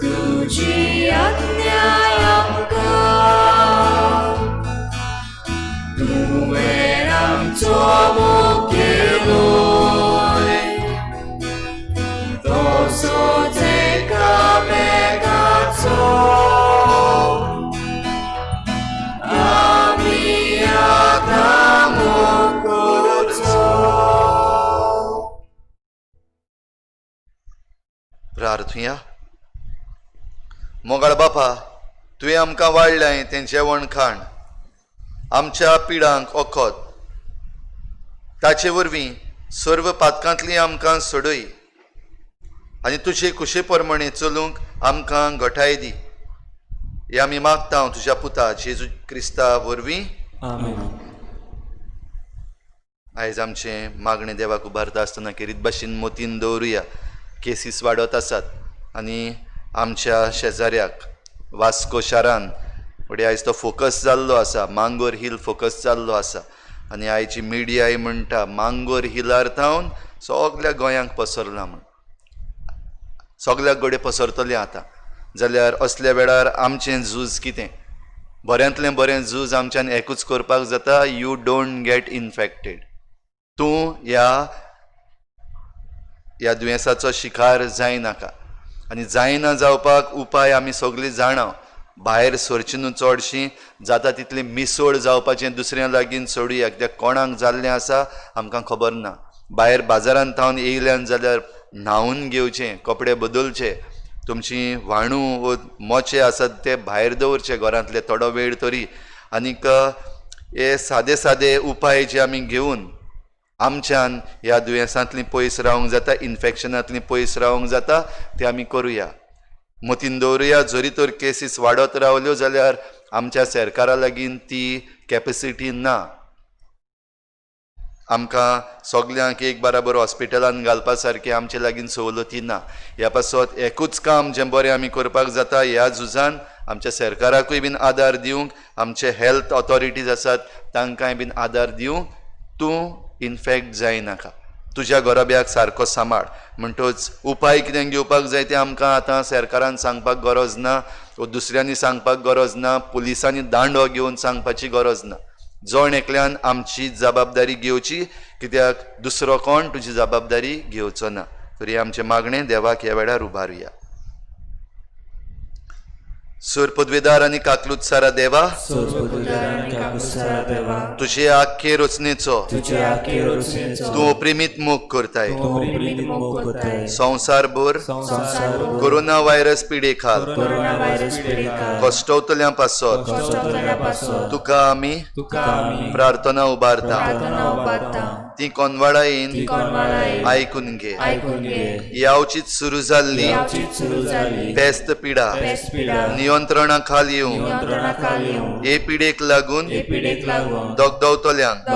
तुजी आज्ञा आमकां तुवें आमचो मोग केलो तसोच एकामेकाचो आमी आतां मोग करचो. प्रार्थुया. मोगाळ बापा, तुवें आमकां वाडलें तें जेवण खाण आमच्या पिडांक ओखत ताचे वरवीं सर्व पातकांतली आमकां सोडय आनी तुजे कुशे प्रमाणे चलूंक आमकां घटाय दी. हे आमी मागता तुज्या पुता जेजू क्रिस्ता वरवीं. आयज आमचें मागणें देवाक उबारता आसतना खेरीत भाशेन मोतीन दवरुया. केसीस वाडत आसात आनी आमच्या शेजाऱ्याक वास्को शारान फुडें आयज तो फोकस जाल्लो आसा. मांगोर हिल फोकस जाल्लो आसा आनी आयची मिडियाय म्हणटा मांगोर हिलार थावन सगल्या गोंयांक पसरला म्हण. सगल्याक गोडे पसरतले आतां. जाल्यार असल्या वेळार आमचें झूज कितें? बऱ्यांतलें बरें झूज आमच्यान एकूच करपाक जाता. You don't get infected. तूं ह्या दुयेंसाचो शिकार जायनाका. आनी जायना जावपाक उपाय आमी सगळीं जाणां. भायर सरची न्हू चडशीं, जाता तितली मिसोळ जावपाचें दुसऱ्या लागीं सोडुया. कित्याक कोणाक जाल्लें आसा आमकां खबर ना. भायर बाजारांत थावन येयल्यान जाल्यार न्हांवून घेवचें, कपडे बदलचे, तुमची व्हाणू वो मोचे आसात ते भायर दवरचे घरांतले थोडो वेळ तरी. आनीक हे सादे सादे उपाय जे आमी घेवन आमच्यान ह्या दुयेंसांतलीं पयस रावंक जाता, इन्फेक्शनांतलीं पयस रावंक जाता, ते आमी करुया. मतीन दवरुया. जरी तर केसीस वाडत रावल्यो जाल्यार आमच्या सरकारा लागीं ती कॅपेसिटी ना. आमकां सगल्यांक एक बराबर हॉस्पिटलान घालपा सारके आमचे लागीं सवलती ना. ह्या पासत एकूच काम जें बरें आमी करपाक जाता ह्या झुजान आमच्या सरकाराकूय बीन आदार दिवंक, आमचे हेल्थ ऑथॉरिटीज आसात तांकांय बीन आदार दिवंक. तूं इन्फेक्ट जायनाका. तुज्या गरोब्याक सारको सांबाळ. म्हणटच उपाय कितें घेवपाक जाय तें आमकां आतां सरकारान सांगपाक गरज ना, वा दुसऱ्यांनी सांगपाक गरज ना, पुलिसांनी दांडो घेवन सांगपाची गरज ना. जण एकल्यान आमची जबाबदारी घेवची, कित्याक दुसरो कोण तुजी जबाबदारी घेवचो ना. तरी आमचें मागणें देवाक ह्या वेळार उबारुया. सूर पदवेदार आनी काकलुतसारा देवा, तुजे आख्खे रचनेचो तूं अप्रिमीत मोग करताय. संवसारभर कोरोना व्हायरस पिडे खाल कश्टवतल्यां पासत तुका आमी प्रार्थना उबारता. ती कोनवाडा येवन आयकून घे. यावचीत सुरू जाल्ली पेस्त पिडा नियंत्रणा खाल येवं हे पिडेक लागून दगदवतल्यांक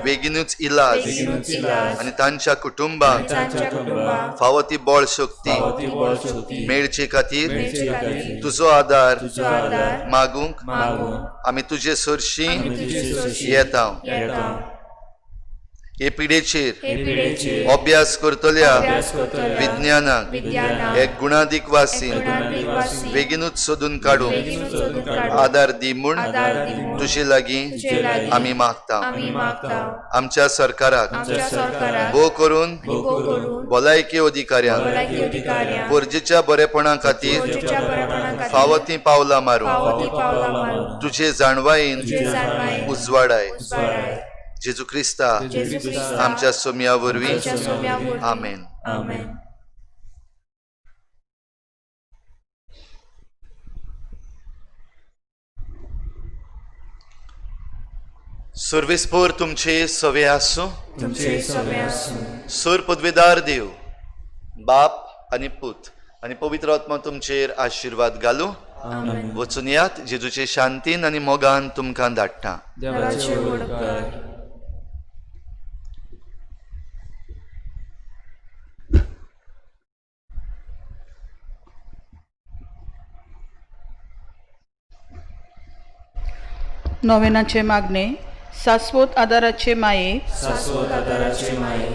बेगीनूच इलाज आनी तांच्या कुटुंबाक फावो ती बळ शक्ती मेळचे खातीर तुजो आदार मागूंक आमी तुजे सरशी येता. हे पिडेचेर अभ्यास करतल्या विज्ञानाक एक गुणादीक वासीन बेगीनूच सोदून काडूंक आदार दी म्हूण तुजे लागीं आमी मागता. आमच्या सरकाराक भोव करून भलायकी अधिकाऱ्यांक गरजेच्या बरेपणा खातीर फावो ती पावलां मारूंक तुजे जाणवायेन उजवाडाय. जेजू क्रिस्ता आमच्या सोम्या वरवीं. आमेन. सर्वेस्पोर तुमचे सवे आसूं. सूर पदवेदार देव बाप आनी पूत आनी पवित्र आत्मा तुमचेर आशिर्वाद घालूं. वचून यात. जेजूचे शांतीन आनी मोगान तुमकां धाडटा. नोवेनाचे मागणे. शाश्वत आदाराचे माये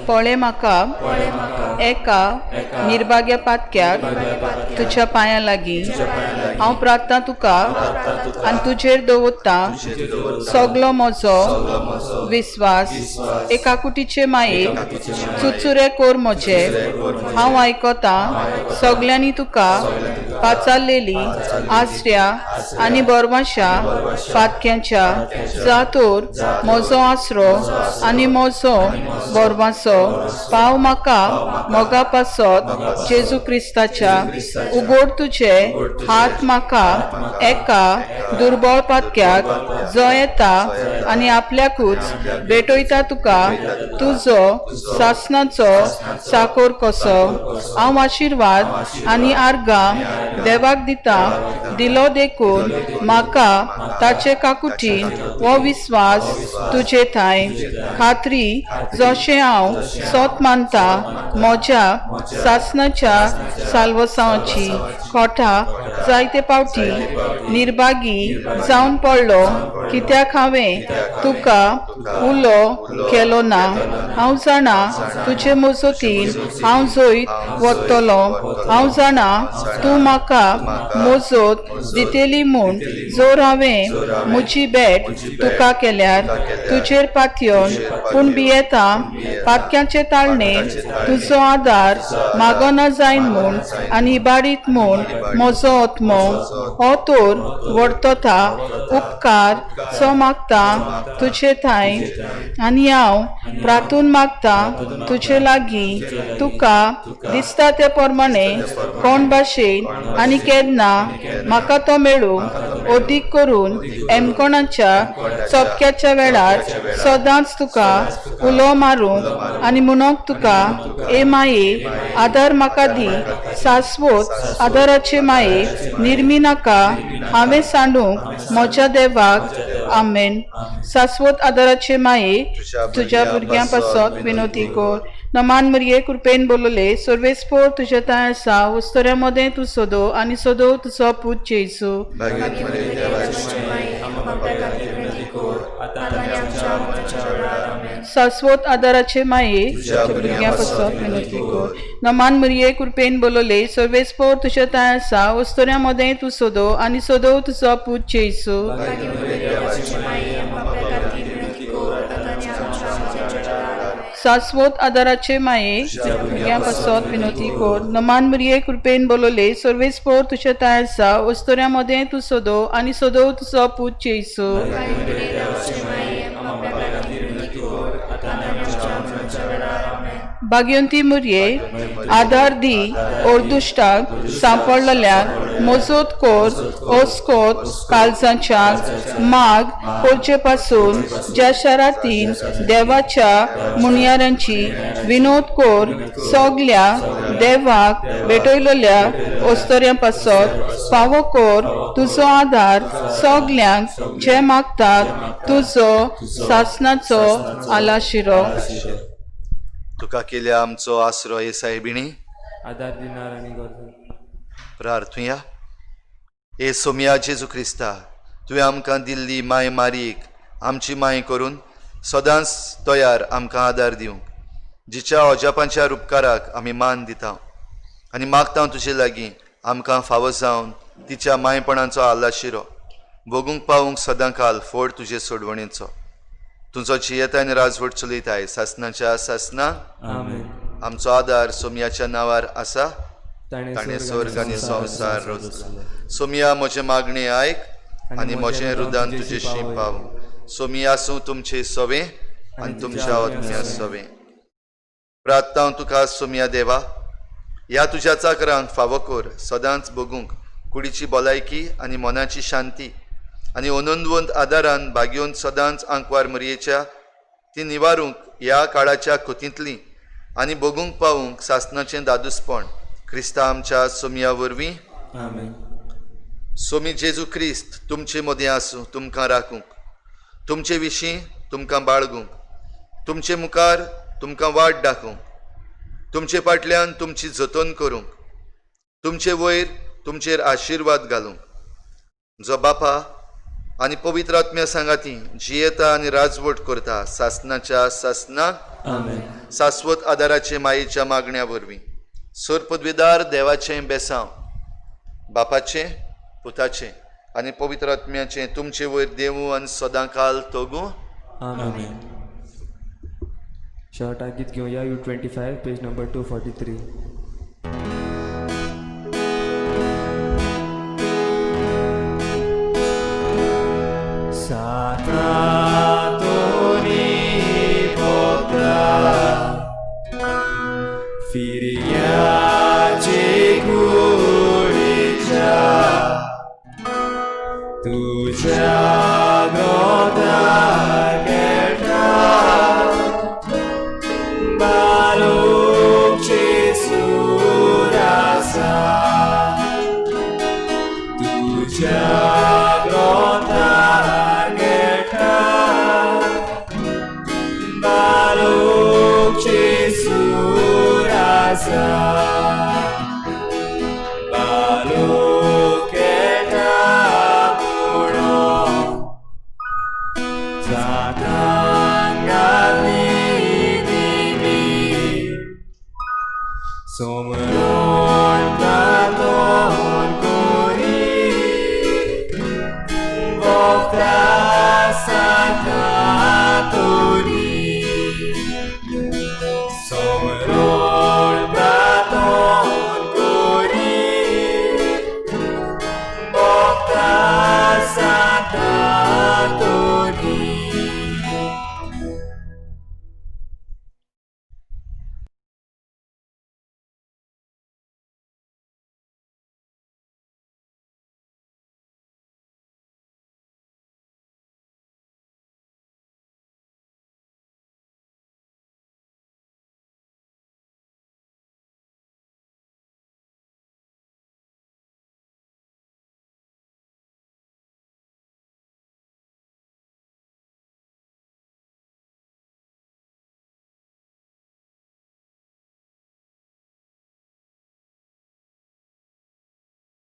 पळे म्हाका एका निर्भाग्य पातक्याक तुज्या पांयां लागीं हांव प्रार्थना तुका आनी तुजेर दवरता सगलो म्हजो विस्वास. एका कुटीचे माये चुचुरे कोर म्हजे हांव आयकता. सगल्यांनी तुका पाचारलेली आसऱ्या आनी बोरमाशा फातक्यांच्या जातोर म्हजो आसरो आनी म्हजो बोरमाचो पाव म्हाका मोगा पासत जेजू क्रिस्ताच्या उगोड तुजे हात म्हाका एका दुर्बळ पातक्याक जो येता आनी आपल्याकूच भेटयता तुका तुजो सासणाचो साकोर कसो हांव आशिर्वाद आनी आर्गां देवाक दिता दिलो देखून म्हाका ताचे काकुटीन हो विस्वास तुजे थंय खात्री जशें हांव सोत मानता म्हज्या सासणाच्या साल्वसांची खोटा जायते फावटी निर्भागी जावन पडलो कित्याक हांवें तुका उलो केलो ना हांव जाणा तुजे मजतीन हांव जैत वतलो हांव जाणा तूं म्हाका मजत दितेली म्हूण जोर हांवें म्हजी भेट तुका केल्यार तुजेर पातयोन पूण भियेता पातक्याचे ताळणे तुजो आदार मागोना जायन म्हूण आनी इबाडीत म्हूण म्हजो आत्मो हो तोर वर्तता उपकार जो मागता तुजे थंय आनी हांव प्रार्थून मागता तुजे लागीं तुका दिसता ते प्रमाणे कोण भाशेन आनी केन्ना म्हाका तो मेळूंक अदीक करून एमकोणाच्या चपक्याच्या वेळार सदांच तुका उलो मारूंक आनी म्हणूंक तुका ए माये आदार म्हाका दी शाश्वत आदाराचे माये निर्मी नाका हांवें सांडूंक म्हज्या देवाक आमेन. शाश्वत आदाराचे माये तुज्या भुरग्यां पासत विनोती कोर नमान मरिये कृपेन बोलले सर्वेस्पोर तुझे थंय आसा वस्तोऱ्या मदें तूं सोदो आनी सोदो तुजो पूत जेजू. शाश्वत आदाराचे माये भुरग्यां पासत विनोती कोर नमान मरिये कृपेन बोलले सर्वेस्पोर तुझे थंय आसा वस्तोऱ्या मदें तूं सोदो आनी सोदो तुजो पूत जेजू. शाश्वत आदाराचे माये भुरग्यां पासत विनोती कोर नमान मरिये कृपेन बोलले सर्वेस्पोर तुझे थंय आसा वस्तोऱ्या मदें तूं सोदो आनी सोदो तुजो पूत जेजू. भाग्यवंती मुरये आदार दी ओरदुश्टाक सांपडलेल्याक मजत कोर ओस्कोत काळजांच्या माग कोरचे पासून ज्या शारांतीन देवाच्या मुनियारांची विनोद कोर सगल्या देवाक भेटयलेल्या ओस्तोऱ्यां पासत फावो कोर तुजो आदार सगल्यांक जे मागतात तुजो सासणाचो आलाशिरो. तुका केल्या आमचो आसरो येसायबिणी आदार दिनार आनी गरज प्रार्थुया. ए सोम्या जेजू क्रिस्ता तुवें आमकां दिल्ली माय मारीक आमची माय करून सदांच तयार आमकां आदार दिवंक जिच्या अजापांच्या उपकाराक आमी मान दिता आनी मागता तुजे लागीं आमकां फावो जावन तिच्या मायपणाचो आल्लाशिरो भोगूंक पावूंक सदां काल फोड तुजे सोडवणेचो तुजो जियेता आनी राजवट चलयताय सासनाच्या सासना आमचो आदार सोम्याच्या नांवार आसा ताणें स्वर्ग आनी संवसार रचला. सोम्या म्हजे मागणे आयक आनी म्हजें रुदान तुजेशी पाव. सोम्या आसूं तुमचे सवें आनी तुमच्या आत्म्या सवें. प्रार्थना हांव तुका सोम्या देवा ह्या तुज्या चाकरांक फावो कोर सदांच बगूंक कुडीची भलायकी आनी मनाची शांती आनी ओनंदवंत आदारान भाग्योन सदांच आंकवार मरयेच्या ती निवारूंक ह्या काळाच्या खोतींतली आनी बगूंक पावूंक सासनाचें दादूसपण क्रिस्ता आमच्या सोम्या वरवीं. सोमी जेजू क्रिस्त तुमचे मदें आसूं तुमकां राखूंक तुमचे विशीं तुमकां बाळगूंक तुमचे मुखार तुमकां वाट दाखोवंक तुमचे फाटल्यान तुमची जतन करूंक तुमचे वयर तुमचेर आशिर्वाद घालूंक जो बापा आनी पवित्र आत्म्या सांगाती जियेता आनी राजवट करता सासनाच्या सासनाक शाश्वत आदाराचे मायेच्या मागण्या वरवीं. सोर पदवीदार देवाचें बेसांव बापाचें पुताचें आनी पवित्र आत्म्याचें तुमचे वयर देवूं आनी सदां काल तोगूं. शॉर्ट गीत घेवया U25 पेज नंबर 243. फिरी